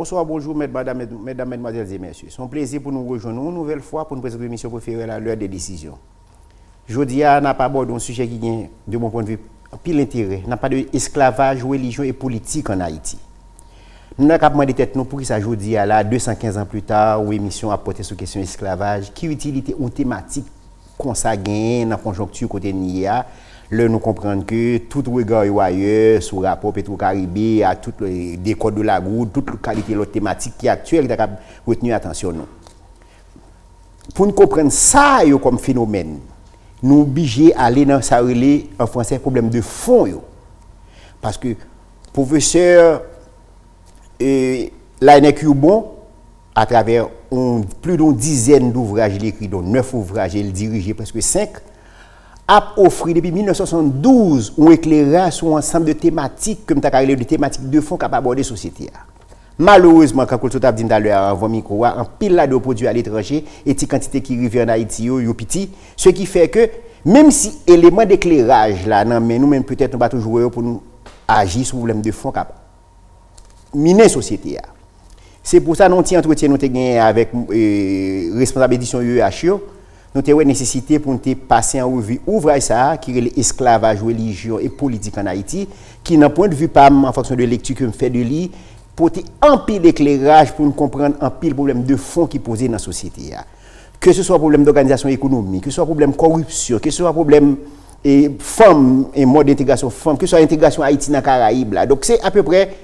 Bonsoir, bonjour, mesdames, mesdemoiselles et messieurs. C'est un plaisir pour nous rejoindre une nouvelle fois pour nous présenter l'émission préférée à l'heure des décisions. Aujourd'hui, on n'a pas abordé un sujet qui vient, de mon point de vue, pile intérêt. On n'a pas d'esclavage, religion et politique en Haïti. Nous n'avons pas demandé tête nous pour que ça aujourd'hui, là, 215 ans plus tard, où l'émission a porté sur la question de l'esclavage, qui utilité ou thématique consaguée dans la conjoncture côté NIA. Là, nous comprenons que tout regard ailleurs sur le rapport Petro-Caribé, à tout le décor de la goutte, toute la qualité de la thématique qui est actuelle, qui a retenu attention. Nous. Pour nous comprendre ça comme phénomène, nous sommes obligés d'aller dans ça en français problème de fond. Parce que professeur Laënnec Ubon, à travers plus d'une dizaine d'ouvrages, il écrit, dont 9 ouvrages, il dirige presque 5, a offert depuis 1972 un éclairage sur un ensemble de thématiques, comme tu as parlé de thématiques de fond capables d'aborder la société. Malheureusement, quand tu as dit tout à l'heure avant micro, un pile de produits à l'étranger et des quantités qui arrivent en Haïti, petit, ce qui fait que, même si élément d'éclairage là, non, mais nous-mêmes peut-être nous pas toujours pour nous agir sur le problème de fond capable miner la société. C'est pour ça que nous avons entretien avec responsable d'édition UEH. Nous avons nécessité pour nous passer en revue ouvrage ça qui est l'esclavage, religion et politique en Haïti, qui d'un point de vue pas en fonction de lecture que je fais de lire, pour un pile d'éclairage pour nous comprendre un pile problème de fond qui posé dans la société. Que ce soit problème d'organisation économique, que ce soit problème de corruption, que ce soit problème femmes et mode d'intégration femmes, que ce soit intégration Haïti dans les Caraïbes. Là. Donc c'est à peu près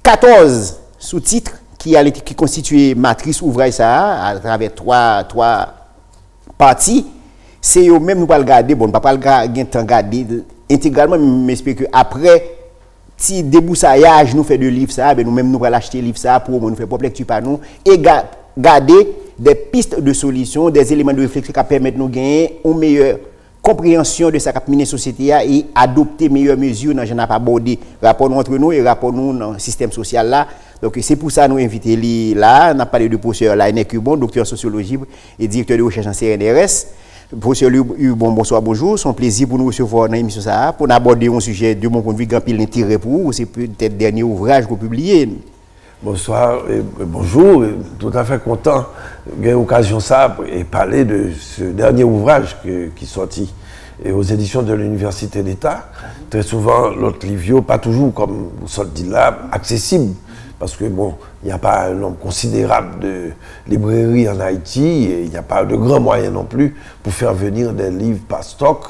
14 sous-titres qui constituent matrice ouvrage ça à travers trois parties. C'est eux même nous pas le garder, bon, pas le garder intégralement, mais j'espère que après si déboussaillage nous fait de livre ça, ben nous même nous va l'acheter livre ça pour nous faire propre lecture par nous et garder des pistes de solutions, des éléments de réflexion qui permettent de nous gagner une meilleure compréhension de sa capacité société et adopter meilleures mesures dans pas abordé rapport entre nous et rapport nous dans le système social là. Donc c'est pour ça que nous invitons là, on a parlé de professeur Laënnec Ubon, docteur en sociologie et directeur de recherche en CNRS. Professeur Ubon, bonsoir, bonjour. C'est un plaisir pour nous recevoir dans l'émission ça pour aborder un sujet de mon point de vue grand pile d'intérêt pour vous, c'est peut-être le dernier ouvrage que vous publiez. Bonsoir et bonjour, tout à fait content d'avoir l'occasion ça et parler de ce dernier ouvrage qui est sorti et aux éditions de l'Université d'État. Très souvent, l'autre livre, pas toujours comme vous sortez là, accessible, parce que bon, il n'y a pas un nombre considérable de librairies en Haïti et il n'y a pas de grands moyens non plus pour faire venir des livres par stock,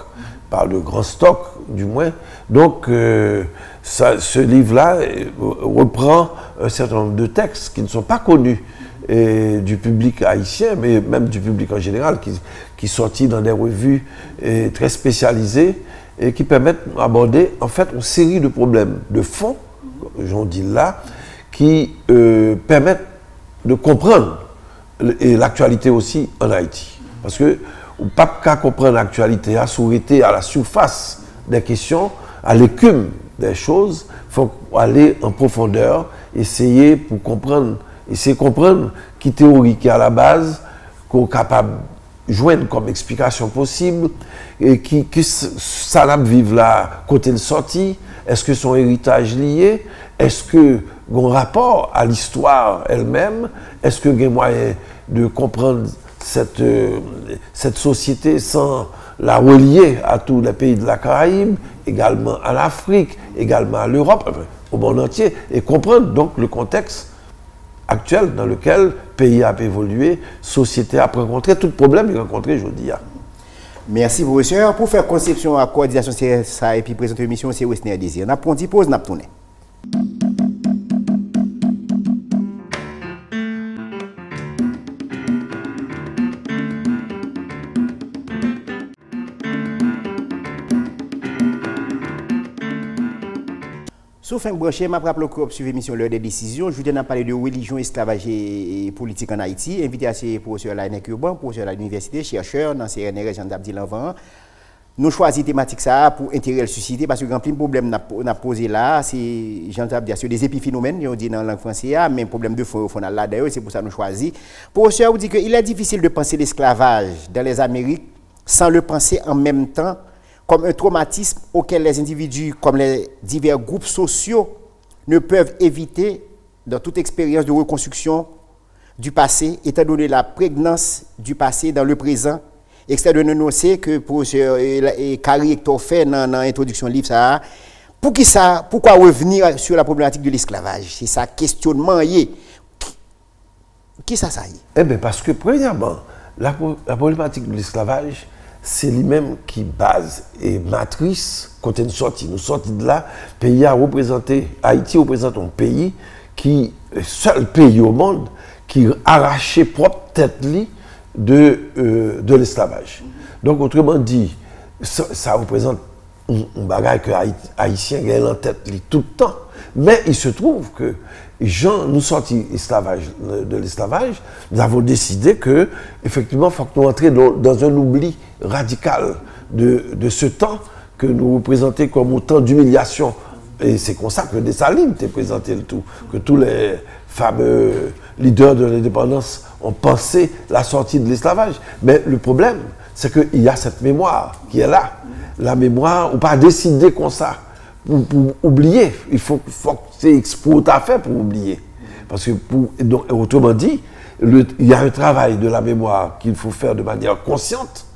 par de grands stocks du moins. Donc, ce livre-là reprend un certain nombre de textes qui ne sont pas connus du public haïtien, mais même du public en général, qui sont sortis dans des revues très spécialisées et qui permettent d'aborder en fait une série de problèmes de fond, j'en dis là, qui permettent de comprendre l'actualité aussi en Haïti. Parce que on ne peut pas comprendre l'actualité à s'arrêter à la surface des questions, à l'écume des choses, il faut aller en profondeur, essayer pour comprendre, essayer de comprendre qui théorie qui est à la base, qu'on est capable de joindre comme explication possible, et qui ça n'a vivre là, côté de sortie, est-ce que son héritage lié, est-ce que un rapport à l'histoire elle-même, est-ce que il y a moyen de comprendre cette société sans la relier à tous les pays de la Caraïbe, également à l'Afrique, également à l'Europe, enfin, au monde entier, et comprendre donc le contexte actuel dans lequel le pays a évolué, société a rencontré, tout problème est rencontré aujourd'hui. Merci professeur. Pour faire conception à coordination CSA et puis présenter l'émission, c'est Wesner Désir. On a pris une pause, on a tourné. Sauf un branché, m'a rappelé que sur l'émission L'heure des décisions, je voulais parler de religion, esclavage et politique en Haïti. Invité à ces professeurs Laënnec Ubon, professeur de l'université, chercheur dans CNRS, Jean Dabdi Lanvan. Nous choisissons thématique ça pour intérêt le susciter parce que grand problème n'a posé là, c'est Jean Dabdi sur des épiphénomènes, on dit dans la langue française, mais problème de fond là d'ailleurs, c'est pour ça que nous choisissons. Professeur vous dit qu'il est difficile de penser l'esclavage dans les Amériques sans le penser en même temps comme un traumatisme auquel les individus, comme les divers groupes sociaux ne peuvent éviter, dans toute expérience de reconstruction du passé, étant donné la prégnance du passé dans le présent, extrait de dénoncer que pour ce Carrie Hector fait dans l'introduction du livre, ça, pourquoi revenir sur la problématique de l'esclavage? C'est ça, questionnement. Qui ça y est? Eh bien, parce que, premièrement, la problématique de l'esclavage, c'est lui-même qui base et matrice quand nous sortis. Nous sortis de là, Haïti représente un pays qui est le seul pays au monde qui a arraché propre tête de l'esclavage. Donc, autrement dit, ça représente un bagage que les Haïtiens gagnent en tête tout le temps. Mais il se trouve que, nous sortis de l'esclavage, nous avons décidé que, effectivement, il faut que nous entrions dans un oubli radical de ce temps que nous représentons comme autant d'humiliation. Et c'est comme ça que Dessalines t'a présenté le tout, que tous les fameux leaders de l'indépendance ont pensé la sortie de l'esclavage. Mais le problème, c'est qu'il y a cette mémoire qui est là. La mémoire, on ne peut pas décider comme ça. Pour oublier, il faut que c'est expo à faire pour oublier. Parce que, donc, autrement dit, il y a un travail de la mémoire qu'il faut faire de manière consciente,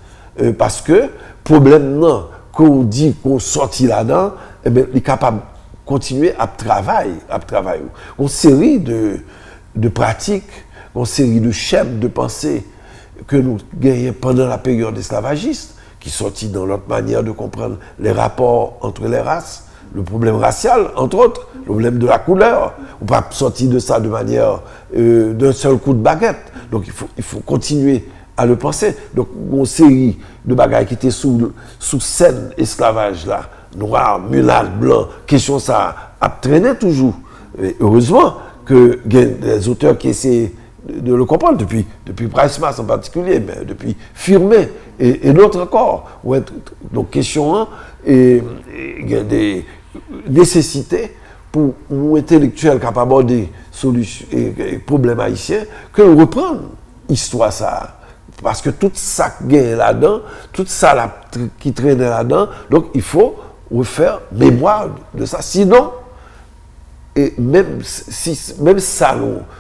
parce que, problème non, qu'on dit qu'on sortit là-dedans, eh bien, il est capable de continuer à travailler. Une série de pratiques, une série de schèmes de pensée que nous gagnons pendant la période esclavagiste, qui sortit dans notre manière de comprendre les rapports entre les races, le problème racial, entre autres, le problème de la couleur. On ne peut pas sortir de ça de manière d'un seul coup de baguette. Donc il faut continuer à le penser. Donc une série de bagages qui étaient sous scène esclavage là, noir, mulâtre, blanc, question ça a traîné toujours. Et heureusement que y a des auteurs qui essaient de le comprendre, depuis Price Mass en particulier, mais depuis Firmé et d'autres encore. Donc question 1, et il y a des nécessités pour nous intellectuels capables d'aborder solutions et problèmes haïtiens, que nous reprendre l'histoire ça. Parce que tout ça qui est là-dedans, tout ça là, qui traîne là-dedans, donc il faut refaire mémoire de ça. Sinon, et même ça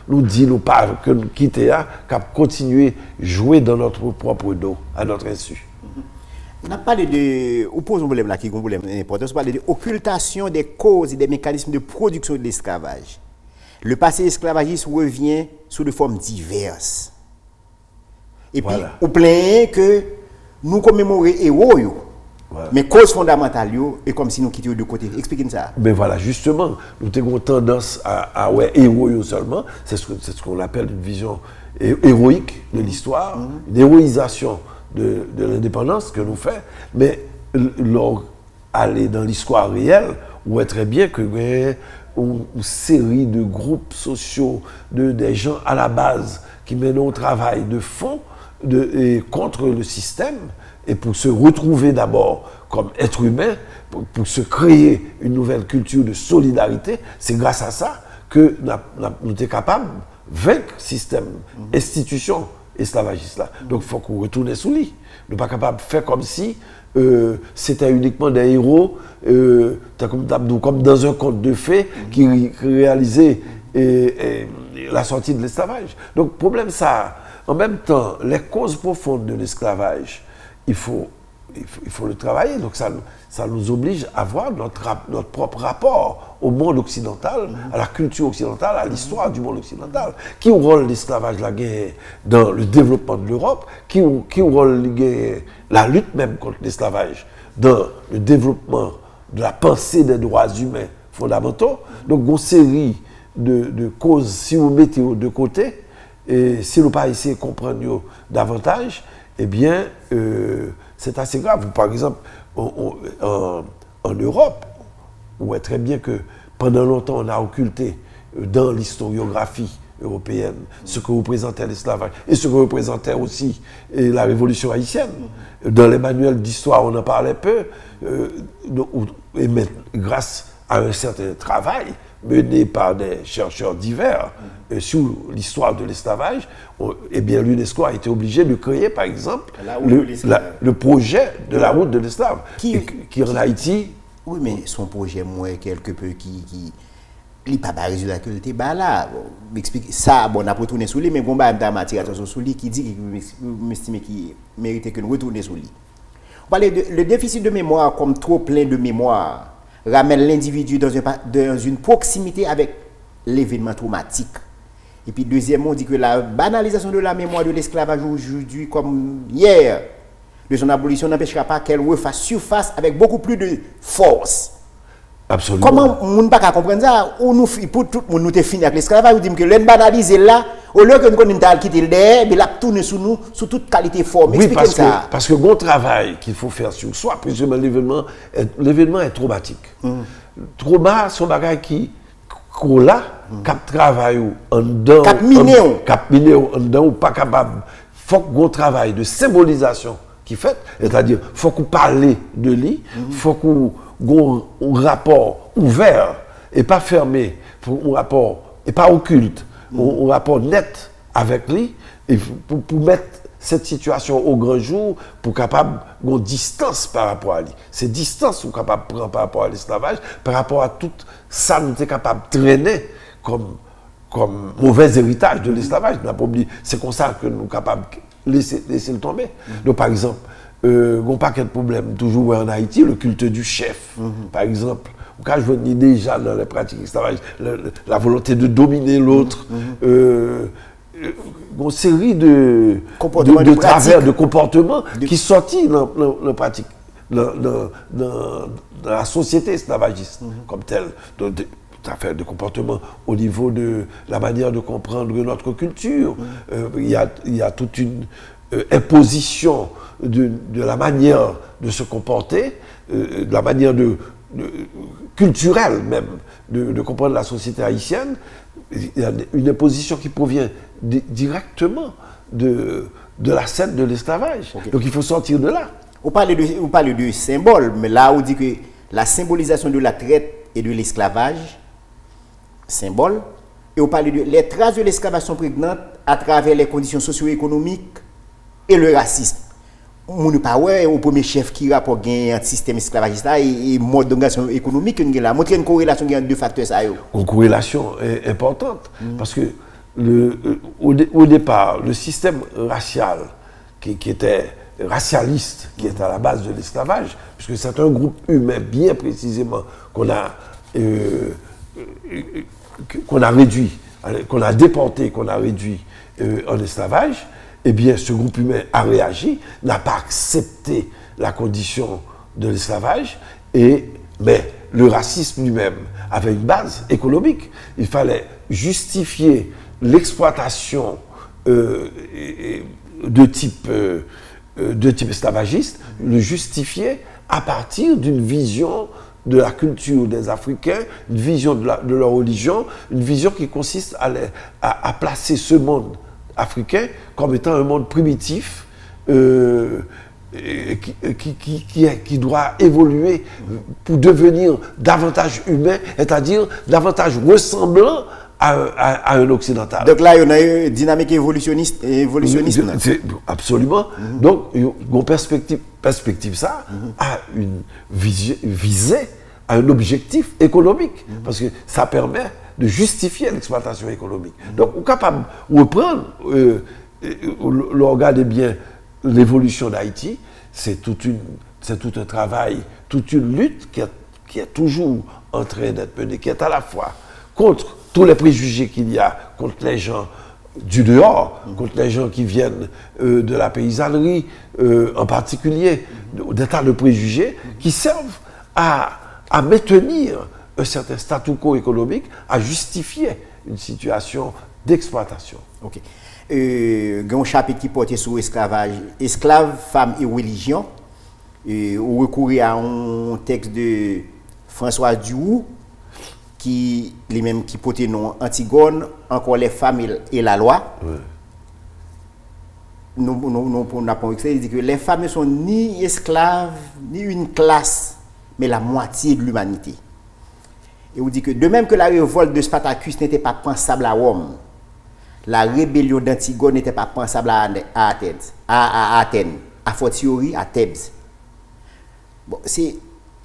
nous dit, nous parle, que nous quitter là, qu'à continuer à jouer dans notre propre dos, à notre insu. On a parlé de. On pose un problème là qui est un problème important. On parle de l'occultation des causes et des mécanismes de production de l'esclavage. Le passé esclavagiste revient sous des formes diverses. Et puis, on plaint que nous commémorons les héros, mais cause fondamentale est comme si nous quittions de côté. Expliquez-nous ça. Mais voilà, justement, nous avons tendance à ouais, héros seulement. C'est ce qu'on appelle une vision héroïque de l'histoire, une héroïsation de l'indépendance que nous fait, mais aller dans l'histoire réelle, on voit très bien que une série de groupes sociaux, des gens à la base qui mènent un travail de fond contre le système, et pour se retrouver d'abord comme être humain, pour se créer une nouvelle culture de solidarité, c'est grâce à ça que nous sommes capables de vaincre le système, institution esclavagiste là. Donc il faut qu'on retourne sous lui. Nous ne sommes pas capables de faire comme si c'était uniquement des héros, comme dans un conte de fées qui réalisaient la sortie de l'esclavage. Donc problème ça, en même temps, les causes profondes de l'esclavage, il faut le travailler. Donc ça nous oblige à voir notre propre rapport au monde occidental, à la culture occidentale, à l'histoire du monde occidental. Qui rôle l'esclavage la guerre dans le développement de l'Europe, qui rôle la lutte même contre l'esclavage dans le développement de la pensée des droits humains fondamentaux. Donc une série de causes, si vous mettez de côté, et si nous pas essayer de comprendre davantage, eh bien, c'est assez grave. Par exemple, en Europe, on voit très bien que pendant longtemps, on a occulté dans l'historiographie européenne ce que représentait l'esclavage et ce que représentait aussi la révolution haïtienne. Dans les manuels d'histoire, on en parlait peu, mais grâce à un certain travail mené par des chercheurs divers sur l'histoire de l'esclavage, eh bien l'UNESCO a été obligé de créer, par exemple, le projet de la route de l'esclave, qui en Haïti... Oui, mais son projet, moi, quelque peu, qui il n'y a pas de résultat que le débat là. M'explique ça, bon, on a retourné sur lui, mais bon, bah, on a matière attention sur lui qui dit qu'il m'estime qu'il méritait que nous retournions sur lui. On parlait de le déficit de mémoire comme trop plein de mémoire ramène l'individu dans une proximité avec l'événement traumatique. Et puis deuxièmement, on dit que la banalisation de la mémoire de l'esclavage aujourd'hui comme hier, de son abolition n'empêchera pas qu'elle refasse surface avec beaucoup plus de force. Absolument. Comment on ne peut pas comprendre ça? Ou nous, pour tout le monde, nous te fini avec l'esclavage, nous disons que l'on banalise là, au lieu que nous connaissions quitter le derrière, mais la tourne sur nous, sur toute qualité forme. Oui, parce que bon travail qu'il faut faire sur soi, précisément l'événement est traumatique. Trauma, c'est un bagage qui là, cap travail en dedans, cap miné en dedans, ou pas capable. Il faut qu'on travail de symbolisation qui fait, c'est-à-dire, il faut qu'on parle de lui, il faut qu'on un rapport ouvert et pas fermé, un rapport et pas occulte, un rapport net avec lui, et pour mettre cette situation au grand jour, pour capable une distance par rapport à lui. Cette distance qu'on est capable de prendre par rapport à l'esclavage, par rapport à tout ça, nous sommes capables de traîner comme mauvais héritage de l'esclavage. C'est comme ça que nous sommes capables de laisser le tomber. Donc, par exemple, on pas quel problème toujours en Haïti, le culte du chef, par exemple. Quand je vois déjà dans les pratiques esclavagistes, la volonté de dominer l'autre, une série de travers, de comportements qui sortent dans la pratique, dans la société esclavagiste comme telle. De comportements au niveau de la manière de comprendre notre culture. Il y a toute une imposition de la manière de se comporter, de la manière culturelle même, de comprendre la société haïtienne. Il y a une imposition qui provient directement de la scène de l'esclavage. Okay. Donc il faut sortir de là. On parle de symbole, mais là on dit que la symbolisation de la traite et de l'esclavage, symbole, et on parle de les traces de l'esclavage sont prégnantes à travers les conditions socio-économiques et le racisme. On ne pas ouais au premier chef qui rapporte un système esclavagiste là et mode d'organisation économique qui là montrer une corrélation entre deux facteurs ça. Une corrélation importante parce que au départ le système racial qui était racialiste qui est à la base de l'esclavage puisque c'est un groupe humain bien précisément qu'on a réduit, qu'on a déporté, qu'on a réduit en esclavage. Eh bien, ce groupe humain a réagi, n'a pas accepté la condition de l'esclavage, mais le racisme lui-même avait une base économique. Il fallait justifier l'exploitation de type esclavagiste, le justifier à partir d'une vision de la culture des Africains, une vision de leur religion, une vision qui consiste à placer ce monde africain comme étant un monde primitif qui doit évoluer pour devenir davantage humain, c'est-à-dire davantage ressemblant à un occidental. Donc là, il y a une dynamique évolutionniste. Absolument. Donc, une perspective ça a une visée à un objectif économique, parce que ça permet de justifier l'exploitation économique. Donc, on est capable de reprendre, regardez bien l'évolution d'Haïti, c'est tout un travail, toute une lutte qui est toujours en train d'être menée, qui est à la fois contre tous les préjugés qu'il y a, contre les gens du dehors, contre les gens qui viennent de la paysannerie, en particulier, des tas de préjugés qui servent à maintenir un certain statu quo économique, à justifier une situation d'exploitation. Ok. Il y a un chapitre qui portait sur l'esclavage, esclaves, femmes et religion. On recourait à un texte de François Duhoux, qui portait le nom Antigone, encore les femmes et la loi. Ouais. Nous n'avons pas il dit que les femmes ne sont ni esclaves, ni une classe, mais la moitié de l'humanité. Et on dit que de même que la révolte de Spartacus n'était pas pensable à Rome, la rébellion d'Antigone n'était pas pensable à Athènes, à fortiori à Thèbes. Bon, c'est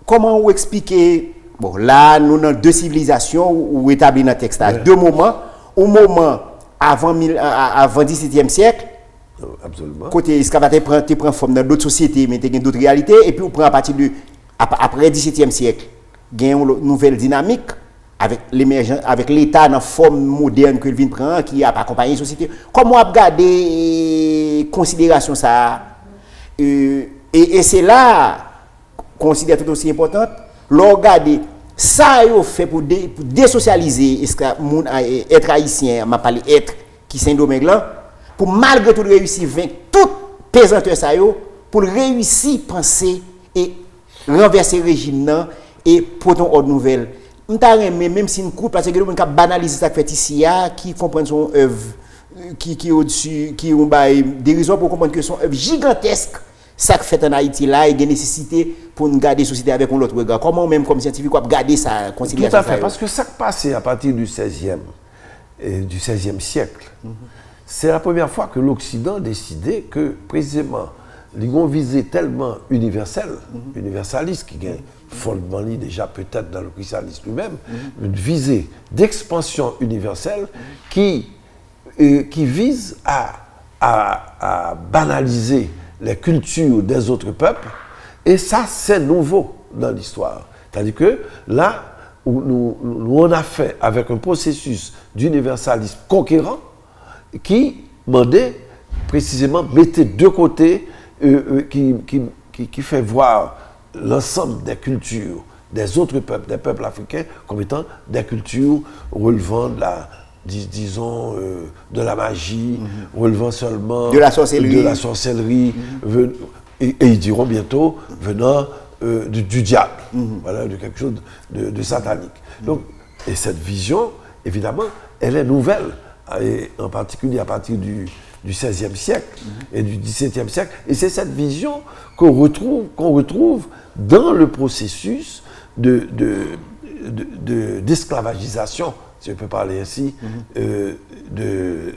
comment vous expliquez Bon, là, nous avons deux civilisations ou établies dans le texte. Deux moments. Au moment avant 17e siècle, absolument. Côté esclavage prend forme dans d'autres sociétés, mais il y a d'autres réalités. Et puis, on prend à partir de après le 17e siècle, il y a une nouvelle dynamique avec l'émergence, avec l'État dans la forme moderne que vient prendre, qui a accompagné la société. Comment on a regardé considération ça? Et c'est là, considère tout aussi importante, regarder ça a fait pour désocialiser être haïtien, m'a parlé être qui Saint-Domingue là, pour malgré tout réussir vaincre tout pesanteur ça pour réussir penser et renverser le régime là et pour ton ordre nouvelle. Même si une coupe parce que nous avons banalisé ça fait ici qui comprennent son œuvre qui est au-dessus qui ont des raisons pour comprendre que son œuvre gigantesque ça que fait en Haïti là il y a nécessité pour nous garder société avec un autre regard. Comment même comme scientifique on garder ça considération. Tout à fait parce que ça qui passé à partir du 16e et du 16e siècle. C'est la première fois que l'Occident a décidé que précisément ils ont visé tellement universel, universaliste qui gagne fondement déjà peut-être dans le christianisme lui-même, une visée d'expansion universelle qui vise à banaliser les cultures des autres peuples. Et ça, c'est nouveau dans l'histoire. C'est-à-dire que là, où nous on a fait avec un processus d'universalisme conquérant qui demandait précisément mettre de côté, qui fait voir l'ensemble des cultures des autres peuples, des peuples africains, comme étant des cultures relevant de la, disons, de la magie, relevant seulement de la sorcellerie, et ils diront bientôt venant du diable, voilà, de quelque chose de satanique. Donc, et cette vision, évidemment, elle est nouvelle, et en particulier à partir du XVIe siècle et du XVIIe siècle. Et c'est cette vision qu'on retrouve dans le processus d'esclavagisation, si je peux parler ainsi, des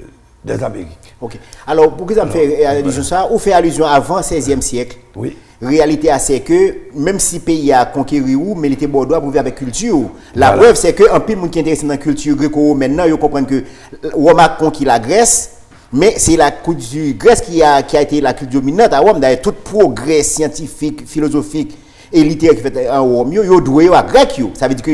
Amériques. Ok. Alors, pour que ça me fait allusion à ça, on fait allusion avant le XVIe siècle. Oui. Réalité, c'est que même si le pays a conquéri où, mais il était Bordeaux pour vivre avec culture. La preuve, c'est qu'un peu de monde qui est intéressé dans la culture gréco-romaine, ils comprennent que Rome a conquis la Grèce. Mais c'est la culture Grèce qui a été la culture dominante à Rome. D'ailleurs, tout progrès scientifique, philosophique et littéraire qui fait en Rome, il y a doué à grec. Ça veut dire que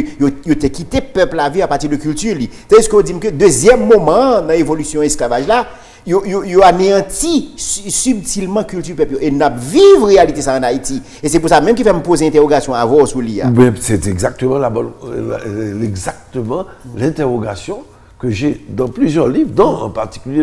il a quitté le peuple à vie à partir de culture. C'est ce qu'on dit que deuxième moment dans l'évolution de l'esclavage là, il a anéanti subtilement culture peuple et n'a vivre réalité ça en Haïti. Et c'est pour ça même qu'il fait me poser interrogation à vous sur l'IA. C'est exactement l'interrogation que j'ai dans plusieurs livres, dont en particulier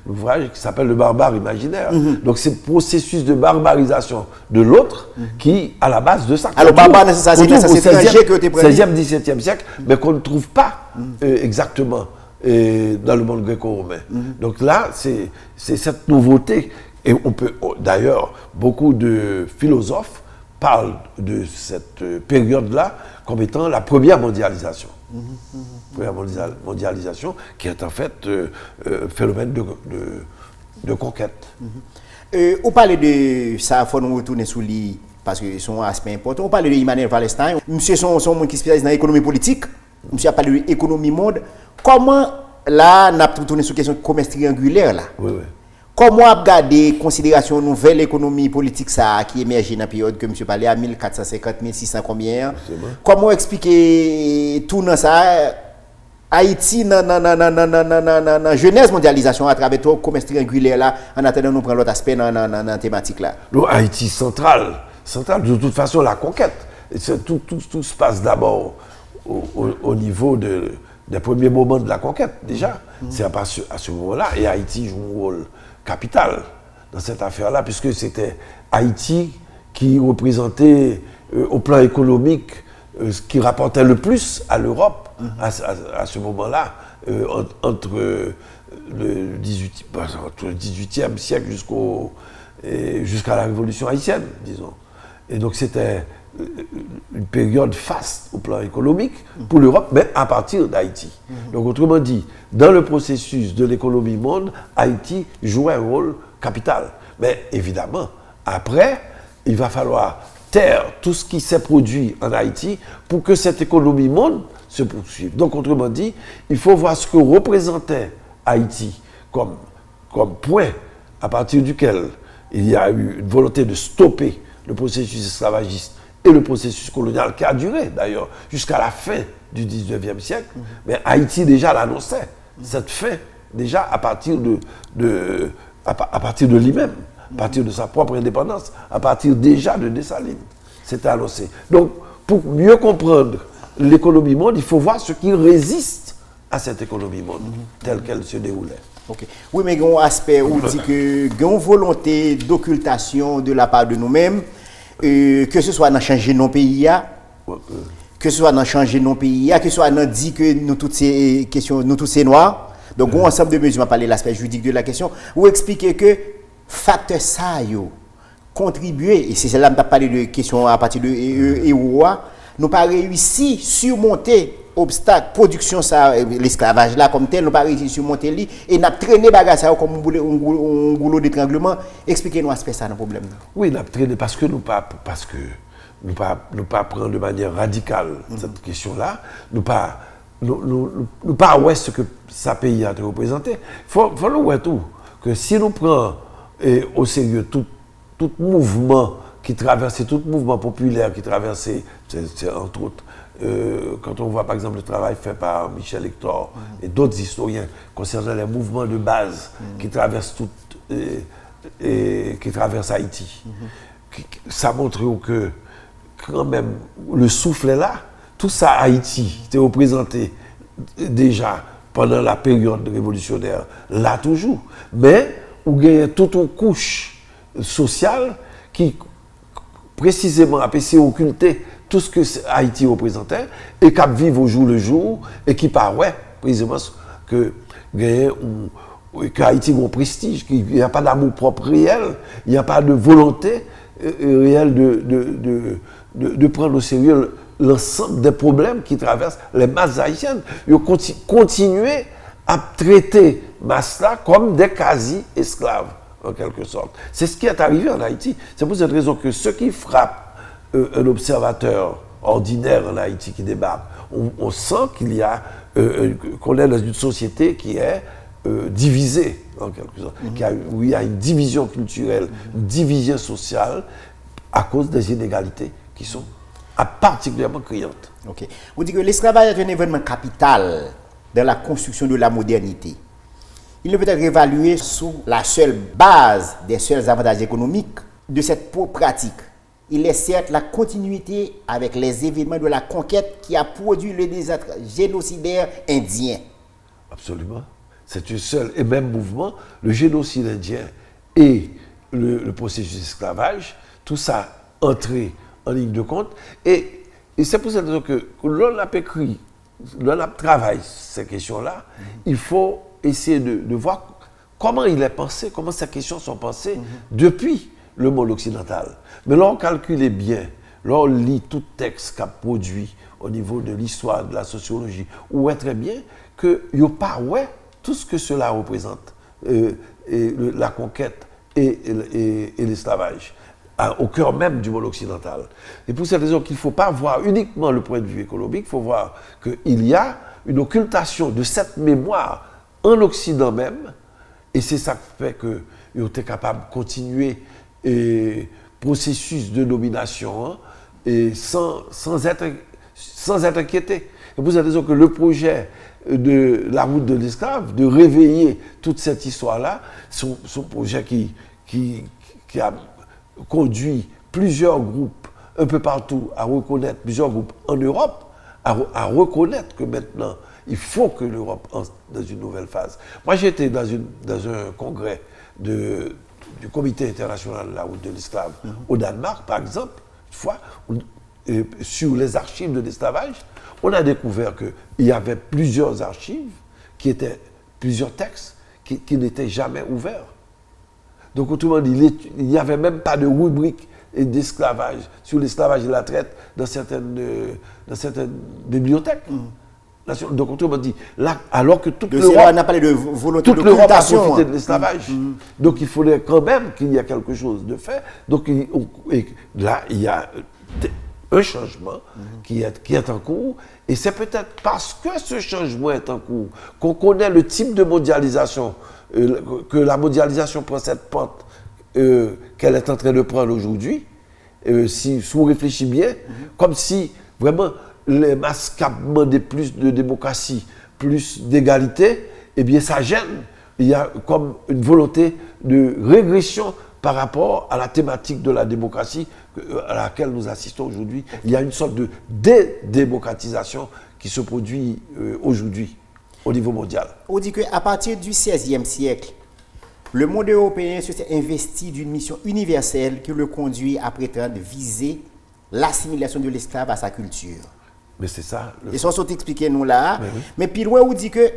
l'ouvrage qui s'appelle Le barbare imaginaire. Donc c'est le processus de barbarisation de l'autre qui à la base de ça. Alors barbare, c'est au 16e, 17e siècle, mais qu'on ne trouve pas exactement dans le monde gréco-romain. Donc là, c'est cette nouveauté. Et on peut, d'ailleurs, beaucoup de philosophes parlent de cette période-là comme étant la première mondialisation. Première mondialisation qui est en fait phénomène de conquête. On parle de ça, il faut nous retourner sur lui parce que c'est un aspect important. On parle de Emmanuel Wallerstein. Monsieur son monde qui spécialise dans l'économie politique. Monsieur a parlé de l'économie monde. Comment là, on a retourné sur la question de commerce triangulaire là. Oui. Comment regarder considération nouvelle économie politique ça qui émerge dans la période que monsieur parlait à 1450, 1600 combien? Comment expliquer tout dans ça Haïti dans la jeunesse mondialisation à travers tout le commerce triangulaire là en attendant nous prendre l'autre aspect dans la thématique là. Haïti centrale, de toute façon la conquête. Tout se passe d'abord au niveau des premiers moments de la conquête déjà. C'est à ce moment-là et Haïti joue un rôle capital dans cette affaire-là, puisque c'était Haïti qui représentait au plan économique ce qui rapportait le plus à l'Europe à ce moment-là, entre le 18e siècle jusqu'à la Révolution haïtienne, disons. Et donc c'était une période faste au plan économique pour l'Europe, mais à partir d'Haïti. Donc autrement dit, dans le processus de l'économie monde, Haïti joue un rôle capital. Mais évidemment, après, il va falloir taire tout ce qui s'est produit en Haïti pour que cette économie monde se poursuive. Donc, autrement dit, il faut voir ce que représentait Haïti comme point à partir duquel il y a eu une volonté de stopper le processus esclavagiste et le processus colonial qui a duré d'ailleurs jusqu'à la fin du 19e siècle. Mais Haïti déjà l'annonçait, cette fin déjà à partir de lui-même, à partir de sa propre indépendance, à partir déjà de Dessalines. C'était annoncé. Donc, pour mieux comprendre l'économie monde, il faut voir ce qui résiste à cette économie monde, telle qu'elle se déroulait. Okay. Oui, mais il y a un aspect où dit que il y a une volonté d'occultation de la part de nous-mêmes, que ce soit dans changer nos pays, que ce soit dans changer nos pays, que ce soit dans dire que nous toutes ces questions, nous tous ces noirs. Donc, un ensemble de mesures, on va parler de l'aspect juridique de la question, ou expliquer que facteur ça contribuer, et c'est là que je parlé de questions à partir de EUA, nous pas réussi à surmonter obstacle production ça l'esclavage là comme tel, nous pas réussi à surmonter lui et n'a traîné bagarre ça comme un goulot d'étranglement. Expliquez-nous aspect ça dans problème. Oui, n'a traîné parce que nous pas prendre de manière radicale cette question là, nous pas ouais ce que ça pays a représenté. Faut nous voir tout que si nous prenons au sérieux tout mouvement qui traversait, tout mouvement populaire qui traversait, c'est entre autres, quand on voit par exemple le travail fait par Michel Hector et d'autres historiens concernant les mouvements de base qui traversent qui traversent Haïti, ça montre que quand même le souffle est là. Tout ça Haïti était représenté déjà pendant la période révolutionnaire, là toujours. Mais où il y a toute une couche sociale qui précisément a essayé d'occulter tout ce que Haïti représentait et qui vivent au jour le jour et qui paraît précisément que Haïti a un prestige, qu'il n'y a pas d'amour propre réel, il n'y a pas de volonté réelle de prendre au sérieux l'ensemble des problèmes qui traversent les masses haïtiennes. Ils ont continué à traiter masse-là comme des quasi-esclaves, en quelque sorte. C'est ce qui est arrivé en Haïti. C'est pour cette raison que ce qui frappe un observateur ordinaire en Haïti qui débarque, on sent qu'il y a, qu'on est dans une société qui est divisée, en quelque sorte, où il y a une division culturelle, une division sociale, à cause des inégalités qui sont particulièrement criantes. Ok. Vous dites que l'esclavage est un événement capital dans la construction de la modernité. Il ne peut être évalué sous la seule base des seuls avantages économiques de cette pratique. Il est certes la continuité avec les événements de la conquête qui a produit le désastre génocidaire indien. Absolument. C'est un seul et même mouvement, le génocide indien et le processus d'esclavage, tout ça entré en ligne de compte. Et c'est pour ça que l'on a écrit, l'on a travaillé ces questions-là, il faut essayer de voir comment il est pensé, comment ces questions sont pensées depuis le monde occidental. Mais là, on calcule bien, là, on lit tout texte qu'a produit au niveau de l'histoire, de la sociologie, on voit très bien qu'il n'y a pas tout ce que cela représente, la conquête et l'esclavage, au cœur même du monde occidental. Et pour cette raison qu'il ne faut pas voir uniquement le point de vue économique, il faut voir qu'il y a une occultation de cette mémoire en Occident même, et c'est ça qui fait qu'ils ont été capables de continuer processus de domination et sans être inquiétés. Et pour cette raison que le projet de la route de l'esclave, de réveiller toute cette histoire-là, son projet qui a conduit plusieurs groupes un peu partout à reconnaître, plusieurs groupes en Europe, à reconnaître que maintenant, il faut que l'Europe entre dans une nouvelle phase. Moi, j'étais dans un congrès du Comité international de la route de l'esclave au Danemark, par exemple, une fois, sur les archives de l'esclavage, on a découvert qu'il y avait plusieurs archives, plusieurs textes qui n'étaient jamais ouverts. Donc, autrement dit, il n'y avait même pas de rubrique d'esclavage, sur l'esclavage et la traite dans certaines bibliothèques. nationale. Donc, autrement dit, là, alors que toute l'Europe... On a parlé de volonté toute l'Europe a profité de l'esclavage. Donc, il faudrait quand même qu'il y ait quelque chose de fait. Donc, là, il y a un changement qui est en cours. Et c'est peut-être parce que ce changement est en cours qu'on connaît le type de mondialisation, que la mondialisation prend cette pente qu'elle est en train de prendre aujourd'hui. Si on réfléchit bien, comme si vraiment les masses demandaient plus de démocratie, plus d'égalité, eh bien ça gêne. Il y a comme une volonté de régression par rapport à la thématique de la démocratie à laquelle nous assistons aujourd'hui. Il y a une sorte de dédémocratisation qui se produit aujourd'hui au niveau mondial. On dit qu'à partir du XVIe siècle, le monde européen s'est investi d'une mission universelle qui le conduit à prétendre viser l'assimilation de l'esclave à sa culture. Mais c'est ça. Et ça, sont expliqué nous là. Oui. Mais puis loin, on dit que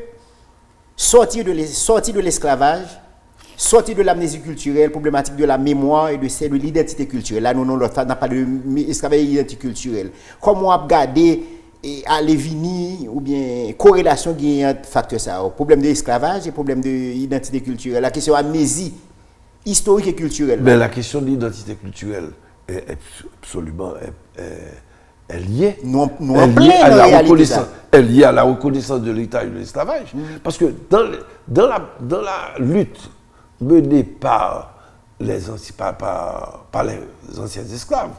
sortir de l'esclavage, sortir de l'amnésie culturelle, problématique de la mémoire et de celle de l'identité culturelle. Là, nous n'avons pas de esclavage et d'identité culturelle. Comment on a regardé à Lévini ou bien corrélation qui est un facteur ça, problème de l'esclavage et problème de l'identité culturelle, la question amnésie historique et culturelle. Mais la question de l'identité culturelle est absolument est liée. Elle est liée à la reconnaissance de l'État et de l'esclavage. Parce que dans la lutte menée par les anciens esclaves,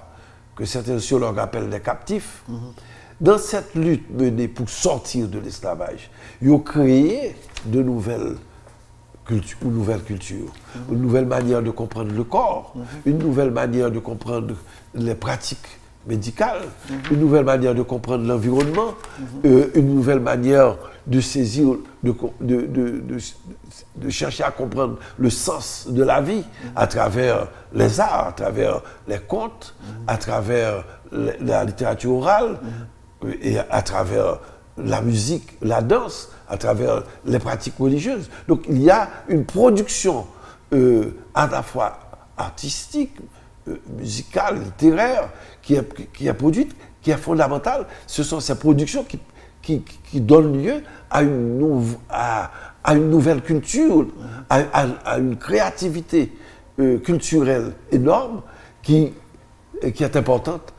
que certains sociologues appellent des captifs, dans cette lutte menée pour sortir de l'esclavage, ils ont créé de nouvelles cultures, une nouvelle manière de comprendre le corps, une nouvelle manière de comprendre les pratiques médicales, une nouvelle manière de comprendre l'environnement, une nouvelle manière de saisir, de chercher à comprendre le sens de la vie à travers les arts, à travers les contes, à travers la littérature orale, et à travers la musique, la danse, à travers les pratiques religieuses. Donc il y a une production à la fois artistique, musicale, littéraire, qui est produite, qui est fondamentale. Ce sont ces productions qui donnent lieu à une nouvelle culture, à une créativité culturelle énorme qui est importante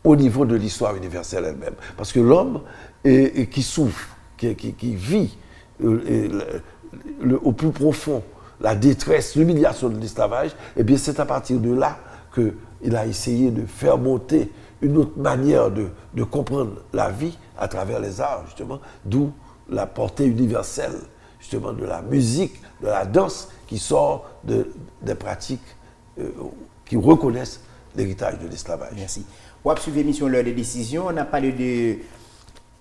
au niveau de l'histoire universelle elle-même. Parce que l'homme qui souffre, qui vit au plus profond la détresse, l'humiliation de l'esclavage, eh bien c'est à partir de là qu'il a essayé de faire monter une autre manière de comprendre la vie à travers les arts, justement, d'où la portée universelle, justement, de la musique, de la danse, qui sort des pratiques qui reconnaissent l'héritage de l'esclavage. Merci. On a suivi l'émission L'heure des décisions. On a parlé de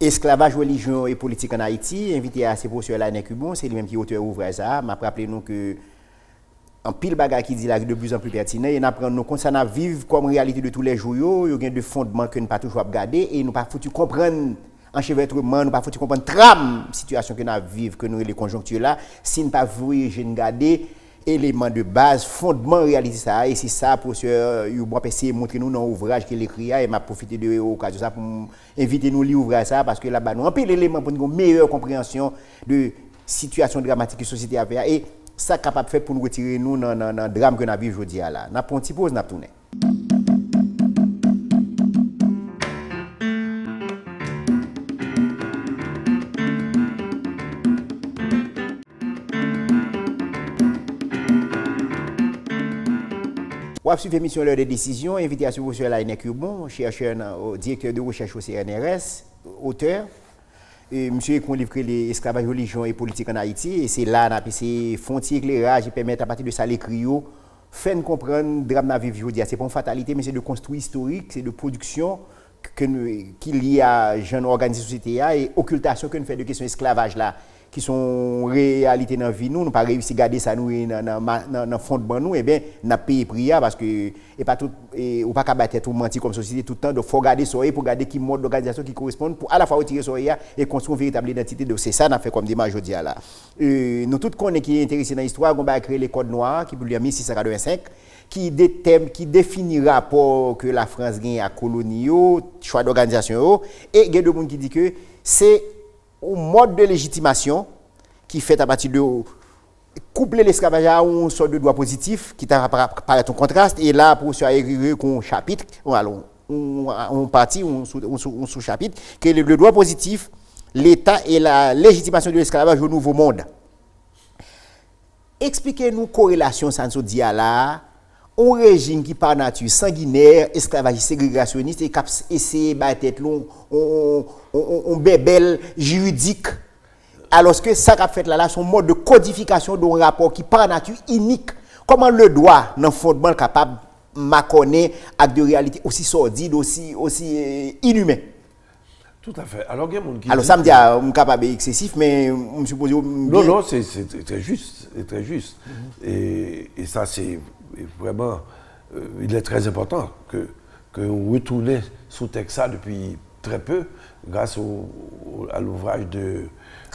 esclavage, religion et politique en Haïti. Invité à ces professeurs Alain Cubon, c'est lui-même qui est auteur ouvrage ça. M'a rappelé nous que en pile bagage qui dit là de plus en plus pertinent et n'apprend nous comme ça n'a vivre comme réalité de tous les jours, il y a de fondements que nous pas toujours regarder et nous pas foutu comprendre enchevêtrement, nous pas foutu comprendre trame situation que nous vivre que nous les conjonctures là, si nous pas voulu garder éléments de base, fondement réaliser ça et c'est ça professeur il va essayer de montrer nous dans l'ouvrage qu'il écrit et m'a profité de l'occasion ça pour inviter nous lire ouvrage ça parce que là-bas nous un peu l'élément pour une meilleure compréhension de situation dramatique que la société a fait et ça capable de faire pour nous retirer nous dans le drame que nous vivons aujourd'hui là. N'a pas un petit pause, n'a tourné. On a suivi l'émission L'heure des décisions, invité à ce professeur Alain Cubon, chercheur, directeur de recherche au CNRS, auteur. Monsieur a livré les esclavages, religion et politique en Haïti. Et c'est là qu'on a pu frontier éclairage et permettre à partir de ça l'écrit, faire comprendre le drame de la vie aujourd'hui. Ce n'est pas une fatalité, mais c'est de construire historique, c'est de production qu'il y a à jeunes organisés de société et occultation que nous faisons de questions d'esclavage là, qui sont réalité dans la vie. Nous n'avons pas réussi à garder ça dans le fond de nous, et bien, nous avons payé prière parce que, et pas tout, et ou pas qu'à battre tout mentir comme société tout le temps, donc il faut garder ça pour garder qui mode d'organisation qui correspond pour à la fois retirer ça et construire une véritable identité. Donc c'est ça qu'on a fait comme démarche aujourd'hui là. Nous tous connaissons qui est intéressé dans l'histoire, on va créer les codes noirs qui publient en 1685, qui définit le rapport que la France gagne à colonie, choix d'organisation, et il y a des gens qui disent que c'est mode de légitimation qui fait à partir de coupler l'esclavage à une sorte de droit positif qui paraît un contraste et là pour se arriver un chapitre on partie un sous-chapitre que le droit positif l'État et la légitimation de l'esclavage au nouveau monde. Expliquez-nous corrélation ça nous dit là un régime qui par nature sanguinaire, esclavagiste, ségrégationniste et qui essaie de tête on bébel juridique alors que ça qu'a fait là son mode de codification d'un rapport qui par nature unique. Comment le droit dans fondement capable m'accordé avec de réalité aussi sordide, aussi inhumaine. Tout à fait. Alors, il y a monde qui alors ça me dit un capable excessif, mais je suppose. Non, c'est très juste. C'est très juste. Et ça, c'est vraiment. Il est très important que on retourne sous Texas depuis très peu, grâce à l'ouvrage de.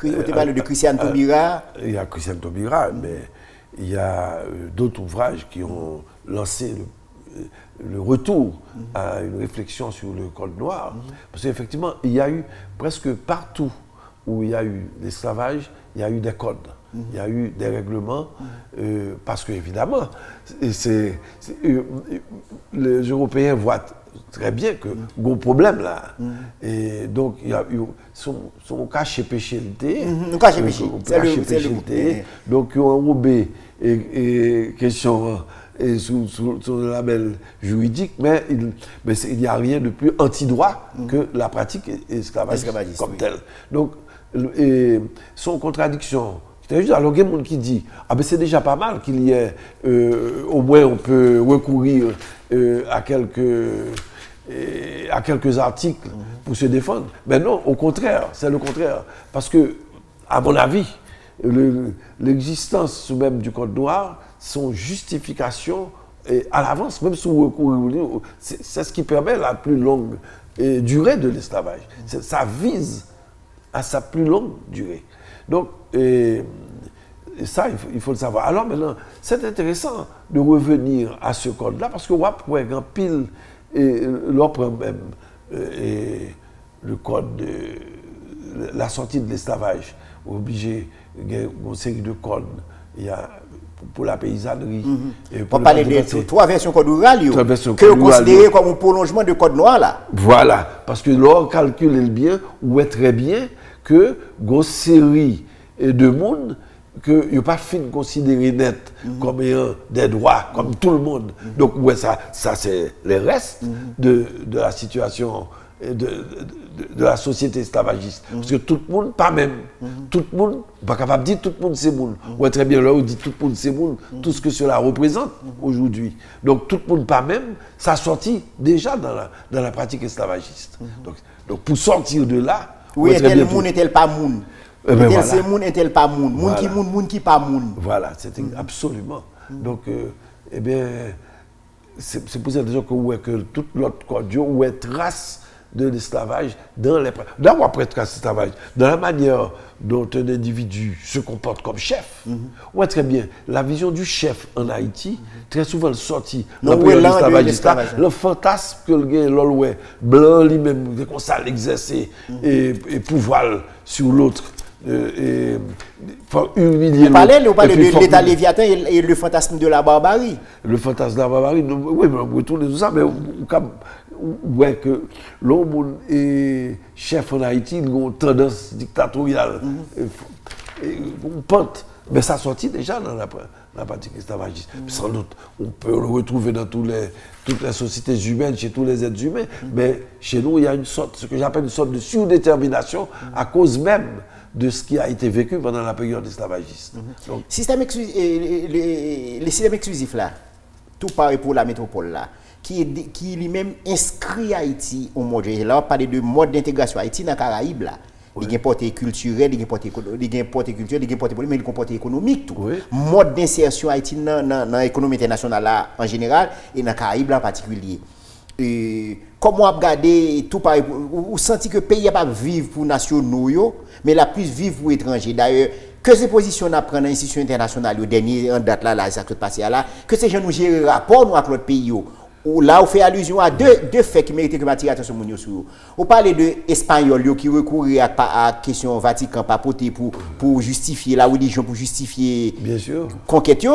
On parle de Christiane Taubira. Il y a Christiane Taubira, mais il y a d'autres ouvrages qui ont lancé le retour à une réflexion sur le code noir. Parce qu'effectivement, il y a eu presque partout où il y a eu l'esclavage, il y a eu des codes, il y a eu des règlements, parce qu'évidemment, les Européens voient très bien que gros problème là. Et donc, il y a eu son caché péché. Donc, ils ont enrobé et question. Et sous le label juridique, mais il n'y a rien de plus anti-droit que la pratique esclavagiste comme telle. Donc, son contradiction, alors il y a des gens qui disent c'est déjà pas mal qu'il y ait, au moins on peut recourir à quelques articles pour se défendre. Mais non, au contraire, c'est le contraire. Parce que, à mon avis, l'existence même du Code noir, son justification à l'avance, même sous recours, c'est ce qui permet la plus longue durée de l'esclavage. Ça vise à sa plus longue durée. Donc, ça, il faut le savoir. Alors maintenant, c'est intéressant de revenir à ce code-là, parce que ouais, grand pile, l'opre même, le code de la sortie de l'esclavage, obligé, il y a une série de codes. Il y a pour la paysannerie. On parle de trois versions code rural, que vous considérez comme un prolongement de code noir là. Voilà, parce que l'on calcule bien, ou est très bien, que une série de monde que il n'y a pas fin de considérer net comme ayant des droits, comme tout le monde. Donc, ouais, ça c'est les restes de la situation de la société esclavagiste. Parce que tout le monde, pas même. Tout le monde, pas capable de dire tout le monde c'est monde. Ouais, très bien, là, on dit tout le monde c'est monde, tout ce que cela représente aujourd'hui. Donc, tout le monde, pas même, ça sortit déjà dans la pratique esclavagiste. Donc, pour sortir de là. Oui, est-elle monde, est-elle pas monde? Est-elle c'est monde, est-elle pas monde? Monde qui pas monde. Voilà, c'est absolument. Donc, eh bien, c'est pour ça déjà que toute l'autre code, où est trace de l'esclavage dans l'esclavage, dans la manière dont un individu se comporte comme chef. Ouais, très bien. La vision du chef en Haïti, très souvent sorti dans l'esclavage, le fantasme que le gars l'oloué blanc lui-même, comme ça l'exercer et pouvoir sur l'autre. Humilier on parle de l'état léviathan et le fantasme de la barbarie. Le fantasme de la barbarie, oui, mais on retourne tout ça, mais ouais, que l'homme est chef en Haïti, il a une tendance dictatoriale, une pente, mais ça sortit déjà dans la pratique esclavagiste. Sans doute, on peut le retrouver dans toutes les sociétés humaines, chez tous les êtres humains, mais chez nous, il y a ce que j'appelle une sorte de surdétermination à cause même de ce qui a été vécu pendant la période esclavagiste. Donc, les systèmes exclusifs là, tout pareil pour la métropole là, qui lui-même inscrit Haïti au monde. Là, on parle de mode d'intégration. Haïti dans les Caraïbes là. Il y a un porté culturel, il y a un porté culturel, il y a un porté politique, mais il y a un porté économique tout. Mode d'insertion Haïti dans l'économie internationale là, en général et dans les Caraïbes là, en particulier. Comment on regarde tout pareil, vous sentez que le pays n'a pas vivre pour nationaux, mais la plus vivre pour étrangers. D'ailleurs, que ces positions à prendre dans l'institution internationale, au dernier en date là, ça se passe là, que ces gens nous gèrent rapport avec l'autre pays, Là, on fait allusion à deux faits qui méritent que m'attirer attention sur. On parle de Espagnols qui recourent à la question Vatican pour justifier la religion, pour justifier bien sûr conquête.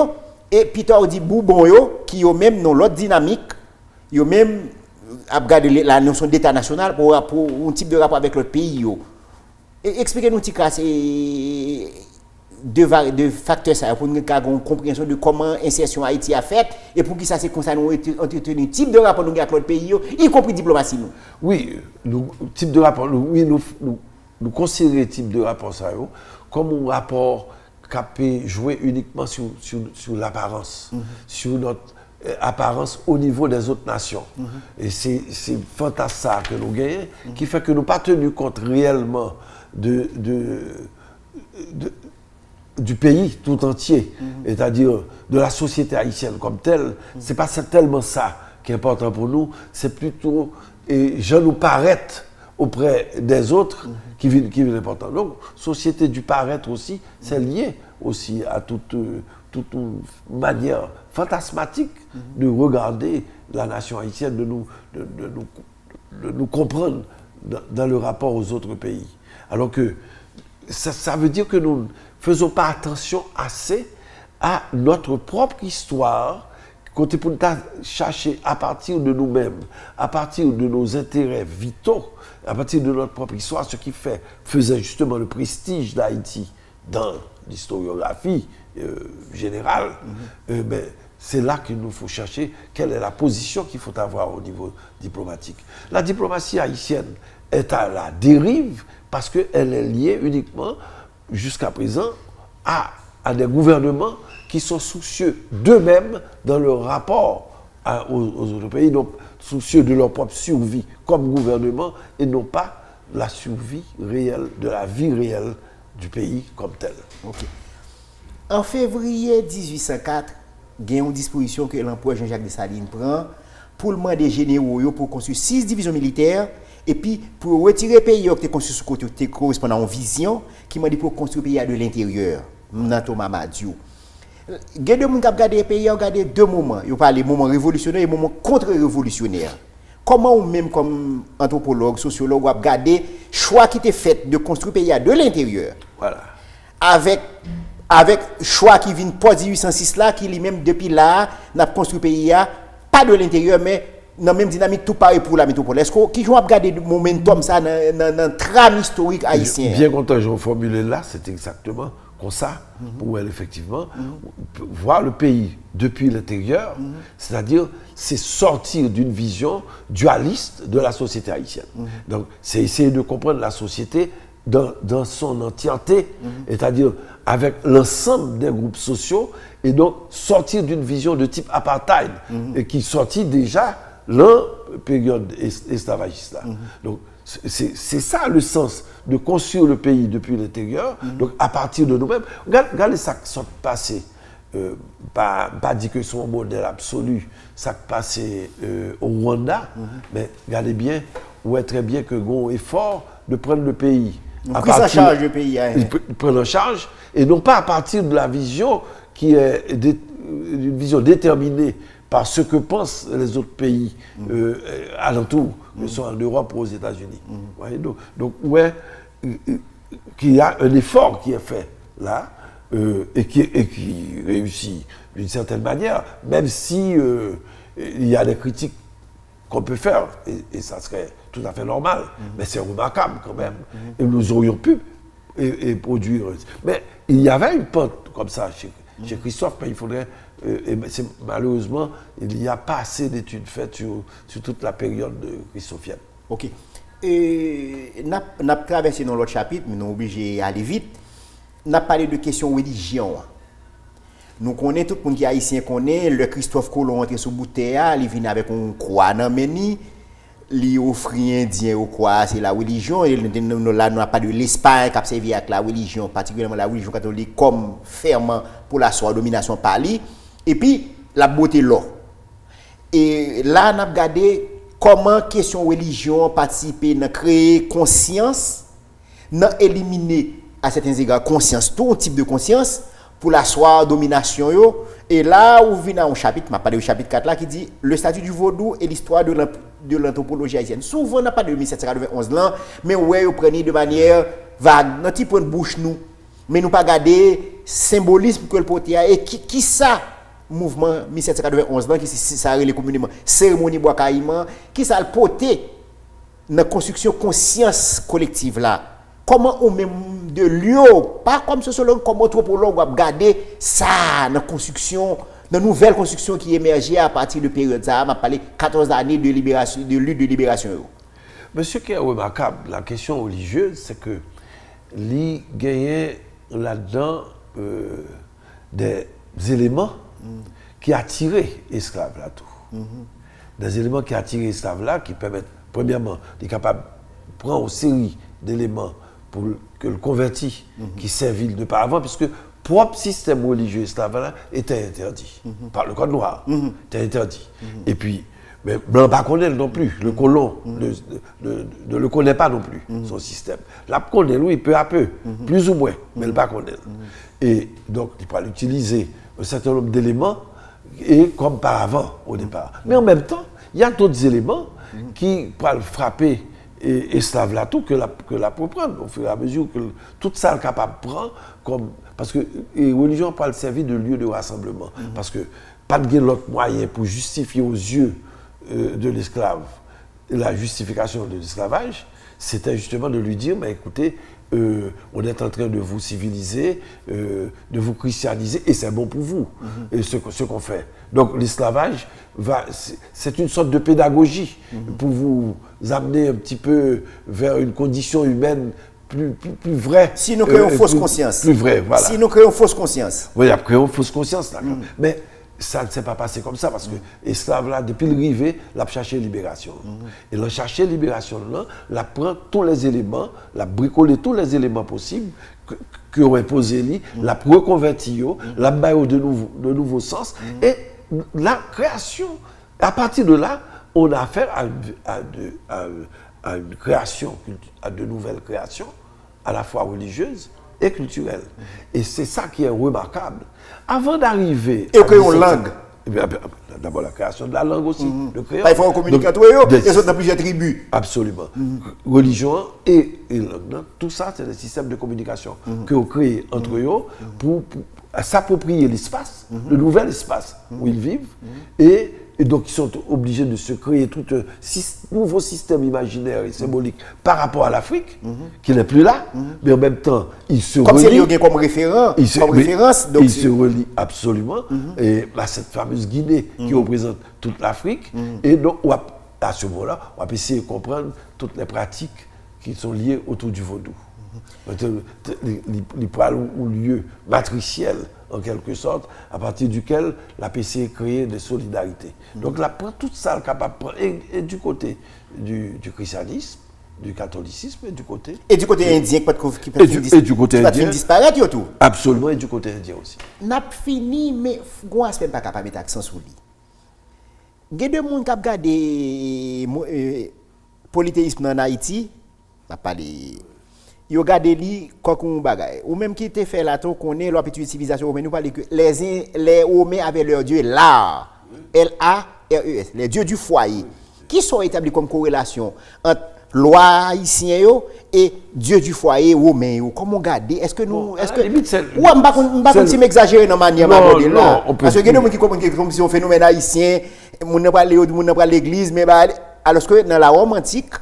Et Peter dit Bourbon qui ont même dans l'autre dynamique, ils ont même regardé la notion d'État national pour un type de rapport avec l'autre pays. Expliquez-nous un petit cas, c'est deux facteurs ça, pour nous avoir une compréhension de comment l'insertion Haïti a fait et pour qui ça c'est comme ça nous entretenu un type de rapport nous avec l'autre pays, y compris diplomatie nous. Oui, le type de rapport, nous considérons le type de rapport ça comme un rapport qui peut jouer uniquement sur l'apparence, sur notre apparence au niveau des autres nations. Et c'est fantastique ça que nous gagnons, qui fait que nous n'avons pas tenu compte réellement du pays tout entier, c'est-à-dire de la société haïtienne comme telle. C'est pas tellement ça qui est important pour nous, c'est plutôt, et je nous paraître auprès des autres qui est important. Donc, société du paraître aussi, c'est lié aussi à toute manière fantasmatique de regarder la nation haïtienne, de nous comprendre dans le rapport aux autres pays. Alors que ça veut dire que nous ne faisons pas attention assez à notre propre histoire, côté pour nous chercher à partir de nous-mêmes, à partir de nos intérêts vitaux, à partir de notre propre histoire, ce qui faisait justement le prestige d'Haïti dans l'historiographie générale. C'est là qu'il nous faut chercher quelle est la position qu'il faut avoir au niveau diplomatique. La diplomatie haïtienne est à la dérive parce qu'elle est liée uniquement, jusqu'à présent, à des gouvernements qui sont soucieux d'eux-mêmes dans leur rapport aux autres pays, donc soucieux de leur propre survie comme gouvernement et non pas la survie réelle, de la vie réelle du pays comme tel. Okay. En février 1804, il y a une disposition que l'empereur Jean-Jacques Dessalines prend pour le mandat des généraux pour construire 6 divisions militaires et puis pour retirer le pays qui était construit sur côté correspondant à une vision qui m'a dit pour construire le pays de l'intérieur, dans Thomas Madiou. Il y a deux gens qui ont regardé le pays, regardé deux moments. Ils parlent des moments révolutionnaires et des moments contre-révolutionnaires. Comment même comme anthropologue, sociologue, vous regardez le choix qui était fait de construire le pays de l'intérieur. Voilà. Avec choix qui vient post 1806 là, qui lui-même depuis là, n'a construit le pays pas de l'intérieur, mais dans la même dynamique tout pareil pour la métropole. Est-ce que qui joue à regarder le momentum ça dans le trame historique haïtien? Bien content, je reformulé là, c'est exactement comme ça, pour elle, effectivement, voir le pays depuis l'intérieur, c'est-à-dire, c'est sortir d'une vision dualiste de la société haïtienne. Donc, c'est essayer de comprendre la société dans son entièreté, c'est-à-dire avec l'ensemble des groupes sociaux, et donc sortir d'une vision de type apartheid, et qui sortit déjà la période esclavagiste. Donc, c'est ça le sens de construire le pays depuis l'intérieur, donc à partir de nous-mêmes. Regardez ça qui s'est passé, pas dire que c'est un modèle absolu, ça qui s'est passé au Rwanda, mais regardez bien, où est très bien que Gon est fort de prendre le pays. Prise en charge du pays. Prendre en charge, et non pas à partir de la vision qui est une vision déterminée par ce que pensent les autres pays alentours, que ce soit en Europe ou aux États-Unis. Donc, ouais, qu'il y a un effort qui est fait là, et qui réussit d'une certaine manière, même si il y a des critiques qu'on peut faire, et ça serait tout à fait normal, mais c'est remarquable quand même. Et nous aurions pu et produire. Mais il y avait une pente comme ça chez Christophe, mais il faudrait. Malheureusement, il n'y a pas assez d'études faites sur toute la période christophienne. Ok. Nous avons traversé dans l'autre chapitre, mais nous sommes obligés d'aller vite. Nous avons parlé de questions religion. Nous connaissons tout le monde qui est haïtien, connaît le Christophe Colomb entré sur bouteille, il vient avec une croix dans meni, il offre indien au croix, c'est la religion. Et là, nous n'avons pas de l'Espagne qui a servi avec la religion, particulièrement la religion catholique, comme ferment pour la domination par lui. Et puis, la beauté là. Et là, nous avons regardé comment question religion participer dans créer conscience, dans éliminer à certains égards conscience, tout type de conscience, pour l'asseoir domination yo. Et là où vient un chapitre, m'a parlé au chapitre 4 là qui dit le statut du vaudou et l'histoire de l'anthropologie haïtienne. Souvent on n'a pas de 1791 là, mais ouais, on prenait de manière vague, dans petit point de bouche nous, mais nous pas garder symbolisme que le poté a et qui ça mouvement 1791 là qui ça relé communément cérémonie bois caïman qui ça le poté dans la construction conscience collective là. Comment on met de lieu, pas comme sociologue, comme anthropologue, on va garder ça dans la construction, dans la nouvelle construction qui émergeait à partir de période ça, on a parlé 14 années de libération, de lutte de libération. Mais ce qui est remarquable, la question religieuse, c'est que l'y gagnait là-dedans des éléments qui attiraient esclaves là tout. Des éléments qui attirent esclaves là, qui permettent, premièrement, d'être capable de prendre une série d'éléments pour que le converti qui servit de par avant, puisque le propre système religieux esclave là était interdit par le code noir, était interdit. Et puis, mais blanc pas connaît non plus, le colon ne le connaît pas non plus, son système. La connaît, lui, peu à peu, plus ou moins, mais il ne pas connaît. Et donc, il peut utiliser un certain nombre d'éléments, et comme par avant au départ. Mais en même temps, il y a d'autres éléments qui peuvent frapper esclave là tout que la peut prendre au fur et à mesure que tout ça est capable de prendre comme parce que les religions peuvent servir de lieu de rassemblement parce que pas de l'autre moyen pour justifier aux yeux de l'esclave la justification de l'esclavage, c'était justement de lui dire mais écoutez on est en train de vous civiliser, de vous christianiser, et c'est bon pour vous, et ce qu'on fait. Donc l'esclavage, c'est une sorte de pédagogie pour vous amener un petit peu vers une condition humaine plus vraie. Si nous créons fausse conscience. Plus vraie, voilà. Si nous créons fausse conscience. Oui, après, créons fausse conscience, d'accord. Mais ça ne s'est pas passé comme ça parce que l'esclave là, depuis le rivet, l'a cherché libération. Et la chercher libération là, la prend tous les éléments, la bricoler tous les éléments possibles que ont imposé lui, la reconvertit, la met de nouveaux sens et la création. À partir de là, on a affaire à une création, à de nouvelles créations, à la fois religieuses et culturelles. Et c'est ça qui est remarquable. Avant d'arriver... Et créer une langue. D'abord la création de la langue aussi, le créole. Il faut communiquer entre eux, et sont dans plusieurs tribus. Absolument. Religion et langue, tout ça, c'est des systèmes de communication que ont créés entre eux pour s'approprier l'espace, le nouvel espace où ils vivent, et donc ils sont obligés de se créer tout un nouveau système imaginaire et symbolique par rapport à l'Afrique, qui n'est plus là, mais en même temps, ils se relient. Comme c'est comme référence. Donc ils se relient absolument. Et là, cette fameuse Guinée qui représente toute l'Afrique, et donc à ce moment-là, on va essayer de comprendre toutes les pratiques qui sont liées autour du vaudou. Les poils ou lieu matriciel, en quelque sorte, à partir duquel la PC est créée de solidarité. Donc là, tout ça, capable et du côté du christianisme, du catholicisme, et du côté... Et du côté indien, qui peut disparaître, et tout. Absolument, et du côté indien aussi. N'a pas fini, mais on n'a pas capable de mettre accent sur lui. Il y a des gens qui ont regardé le polythéisme en Haïti, n'a pas les... Ils regardent lui comme un bagage. Ou même qui était fait là, on connaît leur petite civilisation romaine, nous parlons que les Romains avaient leur dieu là, L-A-R-E-S, les dieux du foyer, qui sont établis comme corrélation entre loi haïtien et dieu du foyer romain. Comment garder? Est-ce que nous. Est-ce que. Ou on ne va pas m'exagérer dans la manière d'aborder là. Parce que il y a des gens qui comprennent que comme si on phénomène haïtien, on n'a pas l'église, mais alors que dans la romantique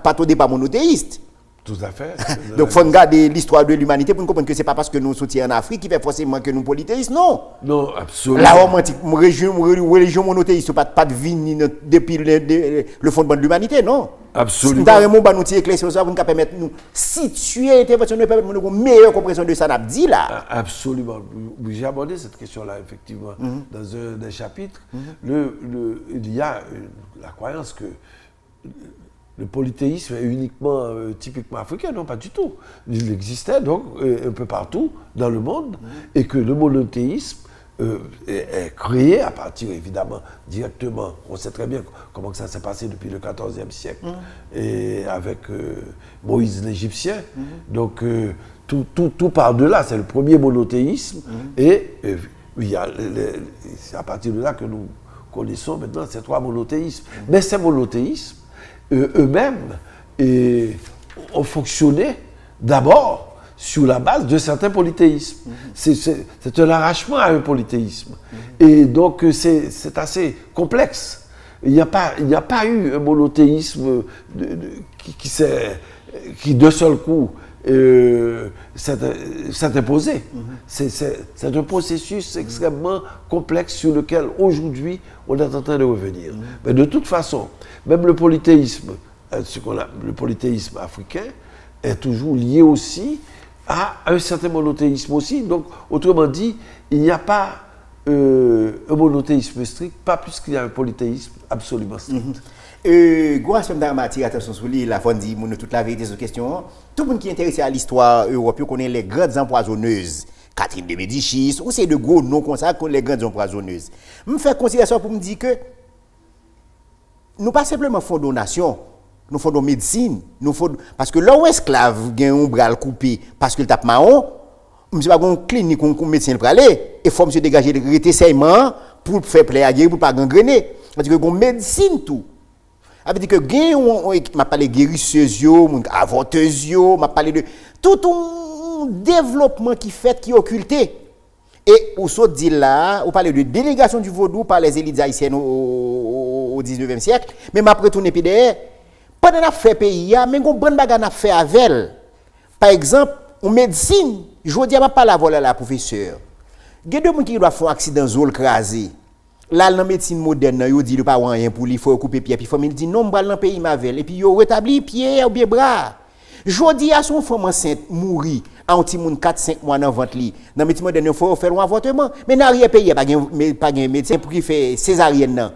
pas au départ monothéiste. Tout à fait. Donc, il faut regarder l'histoire de l'humanité pour nous comprendre que ce n'est pas parce que nous sommes en Afrique qui fait forcément que nous polythéistes, non. Non, absolument. La romantique, religion monothéiste, pas de vie depuis le fondement de l'humanité, non. Absolument. Si nous avons un éclairci sur ça, pour nous permettre de nous situer l'intervention, nous permettre de nous une meilleure compréhension de ça, nous dit là. Absolument. J'ai abordé cette question-là, effectivement, dans un des chapitres. Il y a la croyance que le polythéisme est uniquement, typiquement africain, non, pas du tout. Il existait donc un peu partout dans le monde et que le monothéisme est créé à partir, évidemment, directement. On sait très bien comment ça s'est passé depuis le XIVe siècle, et avec Moïse l'Égyptien. Donc, tout part de là. C'est le premier monothéisme. Et il y a c'est à partir de là que nous connaissons maintenant ces trois monothéismes. Mais ces monothéismes, eux-mêmes, ont fonctionné d'abord sur la base de certains polythéismes. C'est un arrachement à un polythéisme. Et donc, c'est assez complexe. Il n'y a pas eu un monothéisme qui de seul coup, s'est imposé. C'est un processus extrêmement complexe sur lequel, aujourd'hui, on est en train de revenir. Mais de toute façon, même le polythéisme, le polythéisme africain, est toujours lié aussi à un certain monothéisme aussi. Donc, autrement dit, il n'y a pas un monothéisme strict, pas plus qu'il y a un polythéisme absolument strict. Gouas même dans matière, attention sur lui, la fois dit toute la vérité sur cette question. Tout le monde qui est intéressé à l'histoire européenne connaît les grandes empoisonneuses. Catherine de Médicis, ou c'est de gros noms comme ça, les grandes empoisonneuses. Je me fais considération pour me dire que nous pas simplement fondons nation. Nous faisons médecine, parce que là où esclave a un bras coupé parce qu'il tape marron, je ne sais pas une clinique où médecin pour aller, et il faut se dégager de rétessement pour faire plaisir à guérir, pour ne pas gangrener. Parce que une médecine tout. Ça veut dire que m'a parlé de guérisseuses, avorteuses, m'a parlé de tout un développement qui fait, qui est occulté. Et au saut dit là, on parle de délégation du vaudou par les élites haïtiennes au 19e siècle, mais m'a retourné derrière. Pendant qu'on fait pays, mais on bonne bagarre à faire avec elle. Par exemple, en médecine, je dis pas la voler à la professeur. Il y a des gens qui doivent faire un accident zol crasé. Là, dans la médecine moderne, ils disent pas rien pour lui, il faut couper pied. Puis il dit non, dans le pays mavel. Et puis il rétablit pied ou bien bras. Je dis à son femme enceinte mourir en petit monde 4-5 mois dans ventre li. Dans la médecine moderne, il faut faire un avortement. Mais dans l'arrière pays, il n'y a pas de médecin pour qui fait césarienne.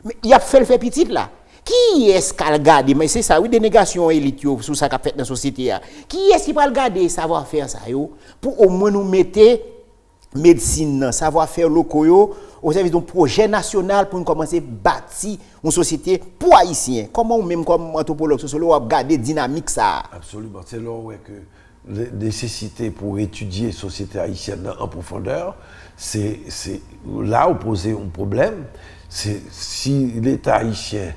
Mais il a fait le fait petit là. Qui est-ce qui a regardé? Mais c'est ça, oui, des négations élites sur ça qu'a fait dans la société. Qui est-ce qui va regarder savoir-faire ça? Pour au moins nous mettre médecine, savoir-faire locaux au service d'un projet national pour nous commencer à bâtir une société pour Haïtiens. Comment même comme anthropologue, sociologue, regarder dynamique ça? Absolument. C'est là où que la nécessité pour étudier la société haïtienne en profondeur, c'est là où poser un problème. C'est si l'État haïtien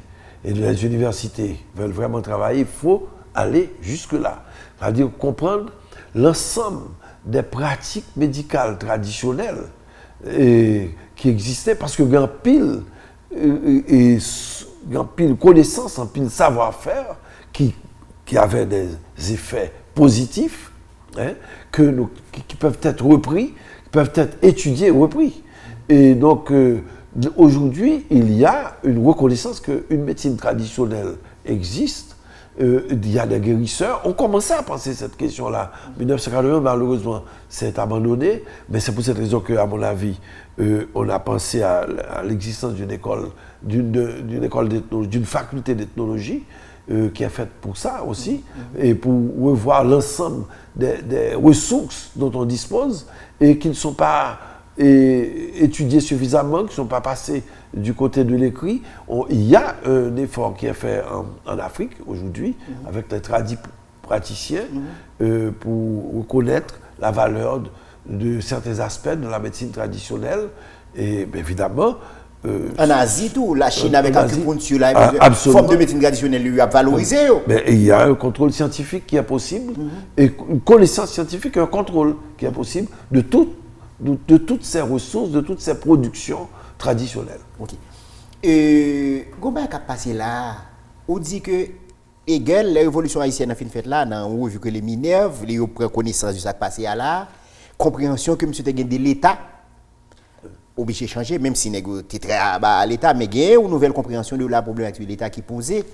et les universités veulent vraiment travailler, il faut aller jusque-là. C'est-à-dire comprendre l'ensemble des pratiques médicales traditionnelles qui existaient, parce que il y a un pile connaissance, un pile savoir-faire qui avaient des effets positifs, qui peuvent être repris, qui peuvent être étudiés et repris. Et donc, aujourd'hui, il y a une reconnaissance qu'une médecine traditionnelle existe. Il y a des guérisseurs. On commençait à penser cette question-là. En 1980, malheureusement, c'est abandonné. Mais c'est pour cette raison qu'à mon avis, on a pensé à l'existence d'une école, d'une faculté d'ethnologie qui est faite pour ça aussi, et pour revoir l'ensemble des ressources dont on dispose et qui ne sont pas étudiés suffisamment, qui ne sont pas passés du côté de l'écrit. Il y a un effort qui est fait en Afrique aujourd'hui, avec les praticiens, pour reconnaître la valeur de certains aspects de la médecine traditionnelle. Et bien évidemment, en Asie, tout, la Chine avec l'acupuncture, la forme de médecine traditionnelle lui a valorisé. Mais il y a un contrôle scientifique qui est possible, et une connaissance scientifique et un contrôle qui est possible de toutes ces ressources, de toutes ces productions traditionnelles. Ok. Gobert qui a passé là, on dit que Hegel, la révolution haïtienne a fait là, on a vu que les Minerves, les prennent connaissance de ça qui passé là, compréhension que M. Teguen de l'État, obligé de changer, même si n'est très à l'État, mais il y a une nouvelle compréhension de la problématique de l'État qui posait.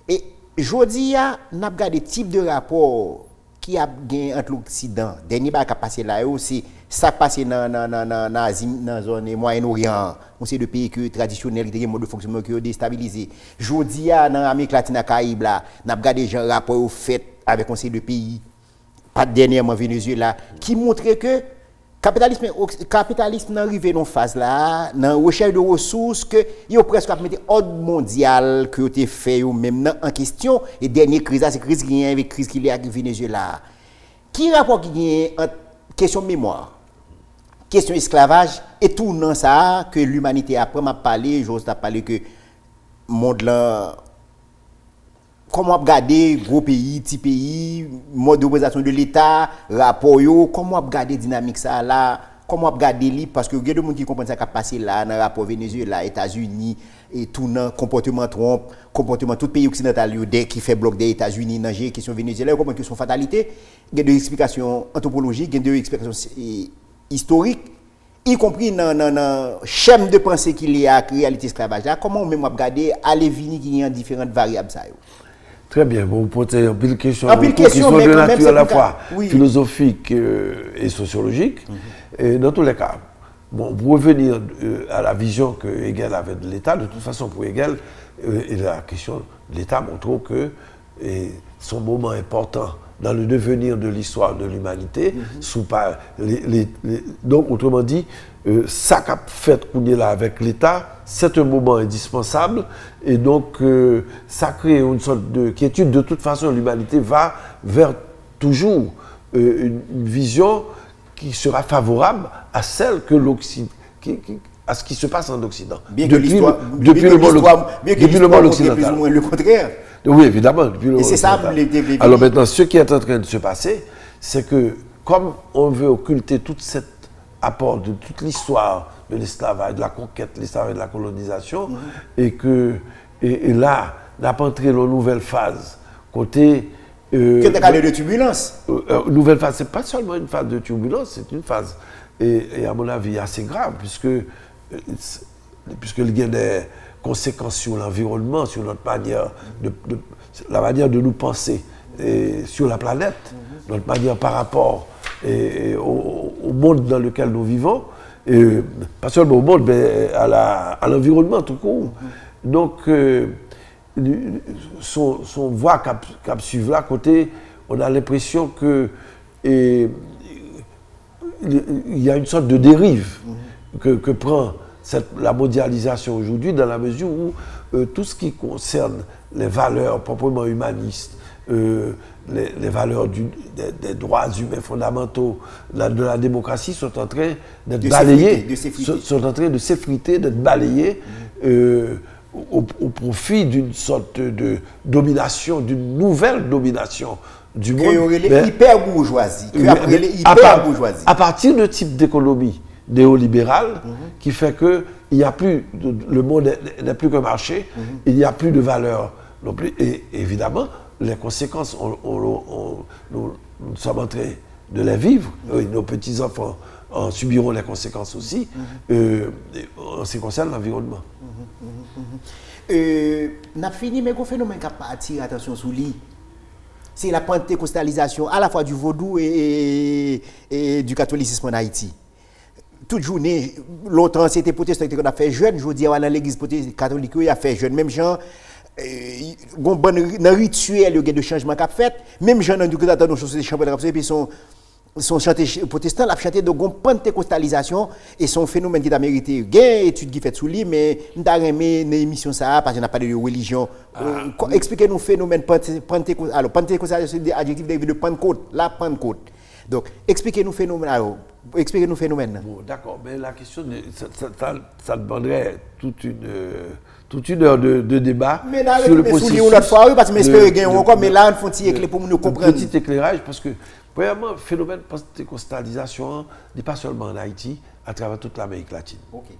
Et je dis, on a regardé des types de rapports qui a gagné entre l'Occident. Dernier qui a passé là aussi, ça passé dans la zone Moyen-Orient, on sait de pays traditionnels qui ont des modes de fonctionnement qui ont déstabilisé. Je dis, dans l'Amérique latine, à Caraïbes, on a regardé des rapports faits avec un de pays, pas dernièrement Venezuela, qui montraient que capitalisme n'est arrivé dans une phase là, dans la recherche de ressources, que il a presque mis ordre mondial que vous fait même en question. Et dernière crise, c'est crise qui est avec crise qui est arrivée au Venezuela. Qui rapport qui est entre question mémoire, question esclavage et tout dans ça que l'humanité après m'a parlé, j'ose parler que monde là. Comment regarder gros pays, petit pays, mode d'organisation de l'État, rapport yo, comment regarder dynamique ça là, comment regarder li parce que il y a des gens qui comprennent ça qui a passé là dans le rapport Venezuela, États-Unis et tout dans comportement Trump, comportement tout pays occidental qui fait bloc des États-Unis dans la question Venezuela, comment que son fatalité, il y a des explications anthropologiques, il y a des explications historiques, y compris dans le schéma de pensée qu'il y a réalité esclavage là, comment même regarder aller venir qui y a différentes variables ça yo. Très bien, bon, vous posez une pile question de nature à la fois philosophique et sociologique. Et dans tous les cas, bon, pour revenir à la vision que Hegel avait de l'État, de toute façon, pour Hegel, la question de l'État montre que son moment important dans le devenir de l'histoire de l'humanité, donc, autrement dit, ça qu'a fait qu'on est là avec l'État, c'est un moment indispensable et donc ça crée une sorte de quiétude. De toute façon, l'humanité va vers toujours une vision qui sera favorable à celle que l'Occident, à ce qui se passe en Occident. Bien que l'histoire, depuis le monde occidental. Plus ou moins le contraire. Oui, évidemment. Et c'est ça les Alors maintenant, ce qui est en train de se passer, c'est que comme on veut occulter tout cet apport de toute l'histoire de l'esclavage, de la conquête, de l'esclavage, de la colonisation, et là, on a entré dans une nouvelle phase. Côté. Quel est de turbulence? Nouvelle phase, ce n'est pas seulement une phase de turbulence, c'est une phase, et à mon avis, assez grave, puisqu'il y a des conséquences sur l'environnement, sur notre manière la manière de nous penser et sur la planète, notre manière par rapport au monde dans lequel nous vivons, et pas seulement au monde, mais à l'environnement tout court. Donc, son voie cap suivre là, côté, on a l'impression que il y a une sorte de dérive que prend la mondialisation aujourd'hui, dans la mesure où tout ce qui concerne les valeurs proprement humanistes, les valeurs des droits humains fondamentaux, de la démocratie sont en train d'être balayées, sont en train de s'effriter, d'être balayées au profit d'une sorte de domination, d'une nouvelle domination du monde. Hyper-bourgeoisie. À partir de type d'économie néolibérale qui fait que il y a plus le monde n'est plus qu'un marché, il n'y a plus de valeur non plus. Et évidemment, les conséquences, nous sommes en train de les vivre. Nos petits-enfants en subiront les conséquences aussi en ce qui concerne l'environnement. N'a fini, mais un phénomène qui a attiré l'attention sur lui. C'est la pentecostalisation à la fois du vaudou et du catholicisme en Haïti. Toute journée, longtemps, c'était protestant qu'on a fait jeune. Je dis, dans l'église catholique, il a fait jeune. Même gens, dans le rituel, il y a de changements qu'a fait. Même gens, dans le société chambre de puis son chanté protestant, il a chanté de une pentecostalisation et son phénomène qui a mérité. Il y a une étude qui fait sous lui, mais nous avons aimé une émission ça parce qu'on n'a pas de religion. Expliquez-nous le phénomène pentecostalisation. Alors, pentecostalisation, c'est des adjectifs de Pentecôte, la Pentecôte. Donc, expliquez-nous le phénomène. Alors, expliquez-nous le phénomène. Bon, d'accord, mais la question, ça demanderait toute une heure de débat. Mais là, sur le processus. Parce que j'espère qu'il y a encore, mais là, il faut éclairer pour nous comprendre. Un petit éclairage, parce que, premièrement, le phénomène pentecostalisation n'est pas seulement en Haïti, à travers toute l'Amérique latine. Okay.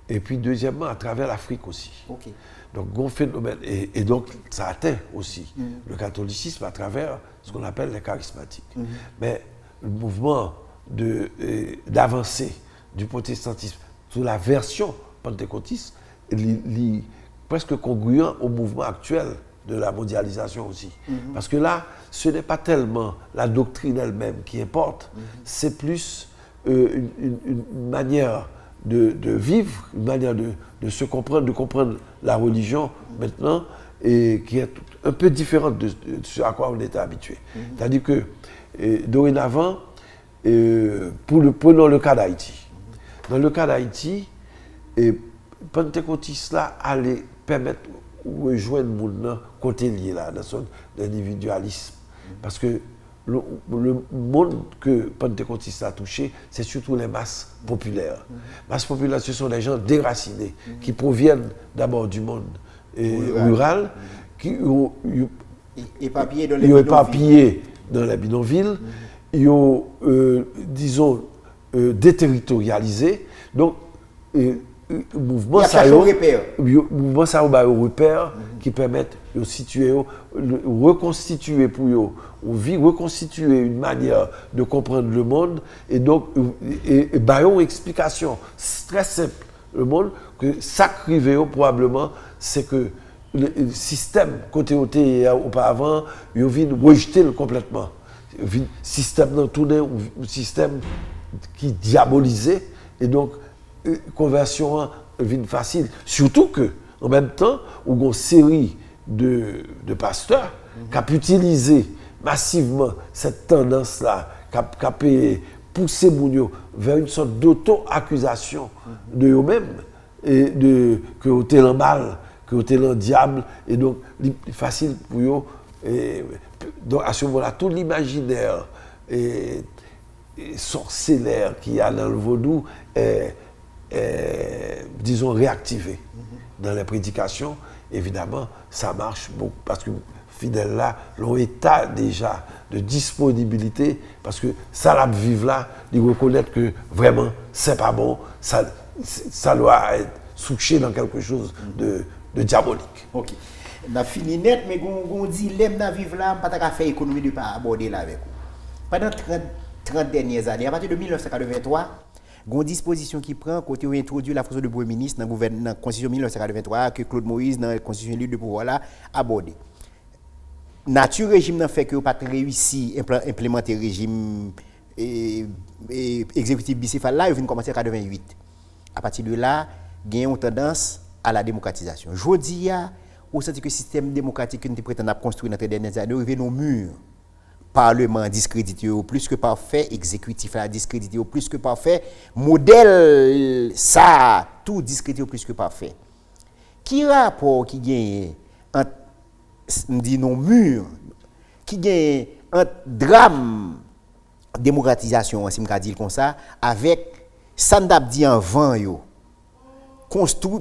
Et puis, deuxièmement, à travers l'Afrique aussi. Okay. Donc, bon phénomène. Et donc, ça atteint aussi le catholicisme à travers ce qu'on appelle les charismatiques. Mais le mouvement d'avancée du protestantisme sous la version pentecôtiste est presque congruent au mouvement actuel de la mondialisation aussi. Parce que là, ce n'est pas tellement la doctrine elle-même qui importe, c'est plus une manière de vivre, une manière de se comprendre, de comprendre la religion maintenant, et qui est un peu différente de ce à quoi on était habitué. C'est-à-dire que dorénavant, Prenons le cas d'Haïti. Dans le cas d'Haïti, Pentecôtiste là allait permettre de rejoindre le monde côté lié là, dans son individualisme. Parce que le monde que Pentecôtiste a touché, c'est surtout les masses populaires. Masses populaires, ce sont des gens déracinés, qui proviennent d'abord du monde rural, qui ont éparpillés dans les bidonvilles, ils ont, disons, déterritorialisé. Donc, mouvement ça a un repère qui permettent de situer, reconstituer pour eux, reconstituer une manière de comprendre le monde et donc une explication très simple le monde que ça crivé probablement c'est que le système côté auparavant il vient rejeter complètement le système dans tourner un système qui diabolisait et donc conversion vient facile surtout que en même temps on a une série de pasteurs qui ont utilisé massivement cette tendance-là, qui a poussé Mounio vers une sorte d'auto-accusation de eux-mêmes, et que vous êtes le mal, que vous êtes le diable, et donc c'est facile pour eux. Donc à ce moment-là, tout l'imaginaire sorcellaire qu'il y a dans le vaudou est disons, réactivé dans les prédications. Évidemment, ça marche beaucoup parce que fidèles là, leur état déjà de disponibilité, parce que ça la vivre là, ils reconnaissent que vraiment c'est pas bon, ça doit être souché dans quelque chose de diabolique. Ok. On a fini net, mais on dit l'aime dans vivre là, on n'a pas fait économie de ne pas aborder là avec vous. Pendant 30 dernières années, à partir de 1983, il y a une disposition qui prend côté où introduit la fonction de Premier ministre dans la Constitution 1983 que Claude Moïse dans la Constitution libre de pouvoir là abordé. Nature régime n'a fait que pas réussi à implémenter le régime exécutif bicéphale là, il vient commencer en 88. À partir de là, il y a une tendance à la démocratisation. Je dis au sens que le système démocratique que nous prétendons construire dans les dernières années, il vient au mur. Parlement discrédité au plus que parfait, exécutif a discrédité au plus que parfait, modèle ça, tout discrédité au plus que parfait. Qui rapport qui gagne entre nos murs, qui gagne entre drame démocratisation, si je dis comme ça, avec Sandap dit en vent yo,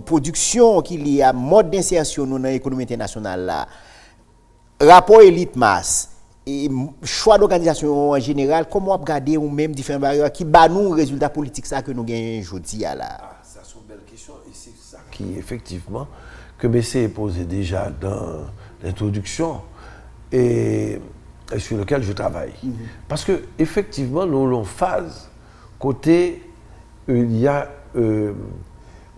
production qu'il y a mode d'insertion dans l'économie internationale là, rapport élite masse. Et choix d'organisation en général, comment regarder ou même différents barrières qui bat nous résultats politiques ça que nous gagnons aujourd'hui là. Ça c'est une belle question et c'est ça qui effectivement que Bessé posé déjà dans l'introduction et sur lequel je travaille. Parce que effectivement nous avons phase côté il y a une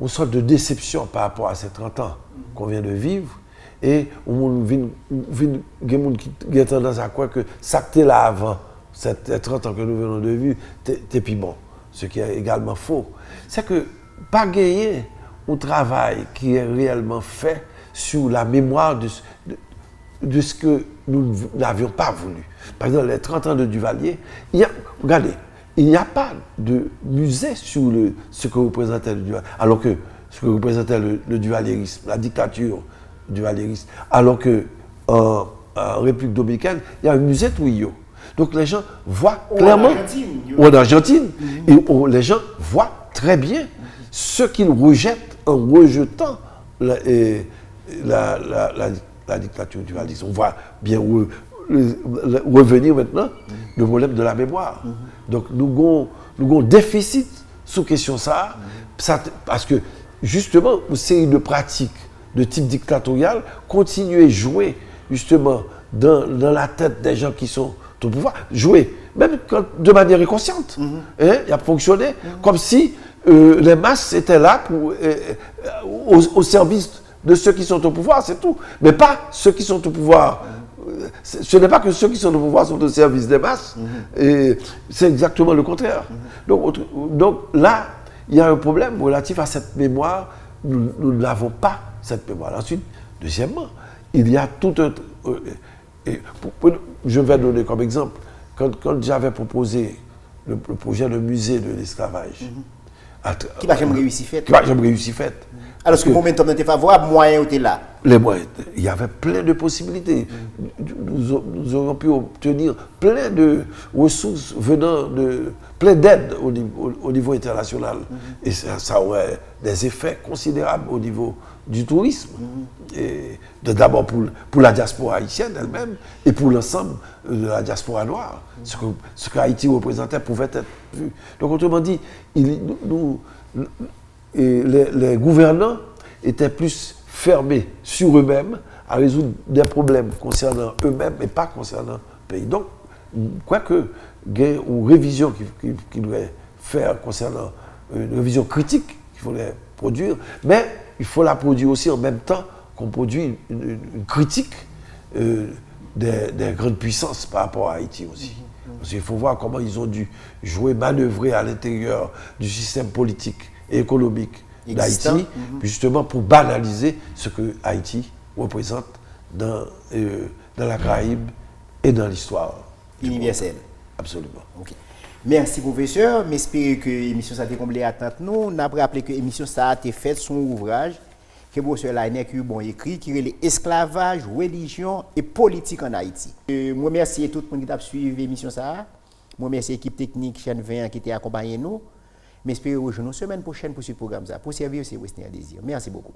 sorte de déception par rapport à ces 30 ans qu'on vient de vivre. Et on a tendance à croire que ça que là avant, ces 30 ans que nous venons de vivre, t'es plus bon. Ce qui est également faux. C'est que pas gagner un travail qui est réellement fait sur la mémoire de ce que nous n'avions pas voulu. Par exemple, les 30 ans de Duvalier, regardez, il n'y a pas de musée sur ce que représentait le Duvalier. Alors que ce que représentait le duvalierisme, la dictature, du valierisme. Alors qu'en République dominicaine, il y a un musée Touillot. Donc les gens voient clairement, ou en Argentine, et les gens voient très bien ce qu'ils rejettent en rejetant la dictature du valierisme. On voit bien revenir maintenant le problème de la mémoire. Donc nous avons un déficit sous question ça, parce que justement, une série de pratiques de type dictatorial, continuer à jouer justement dans la tête des gens qui sont au pouvoir, jouer, même de manière inconsciente. Il a fonctionné comme si les masses étaient là au service de ceux qui sont au pouvoir, c'est tout. Mais pas ceux qui sont au pouvoir. Ce n'est pas que ceux qui sont au pouvoir sont au service des masses. Et c'est exactement le contraire. Donc là, il y a un problème relatif à cette mémoire. Nous n'avons pas cette mémoire. Ensuite, deuxièmement, il y a tout un... je vais donner comme exemple, quand j'avais proposé le projet de musée de l'esclavage. Qui va jamais réussir fait. Qui va jamais réussir fait. Alors que le momentum était favorable, moyen était là. Les moyens, il y avait plein de possibilités. Nous aurions pu obtenir plein de ressources venant de plein d'aides au niveau international. Et ça aurait des effets considérables au niveau du tourisme. D'abord pour la diaspora haïtienne elle-même et pour l'ensemble de la diaspora noire. Ce que Haïti représentait pouvait être vu. Donc autrement dit, les gouvernants étaient plus fermés sur eux-mêmes à résoudre des problèmes concernant eux-mêmes et pas concernant le pays. Donc, quoique il y ait une révision qu'il devrait faire concernant une révision critique qu'il faudrait produire, mais il faut la produire aussi en même temps qu'on produit une critique des grandes puissances par rapport à Haïti aussi. Parce qu'il faut voir comment ils ont dû manœuvrer à l'intérieur du système politique et économique d'Haïti, justement pour banaliser ce que Haïti représente dans la Caraïbe et dans l'histoire universelle. Absolument. Okay. Merci professeur, j'espère que l'émission a été comblée à attente. Nous avons rappelé que l'émission a été faite son ouvrage que le professeur Lainer qui bon écrit, qui est l'esclavage, religion et politique en Haïti. Je remercie tout le monde qui a suivi l'émission. Je remercie l'équipe technique chaîne 20 qui a accompagné nous. J'espère que nous semaine prochaine pour ce programme. Pour servir, c'est Western Désir. Merci beaucoup.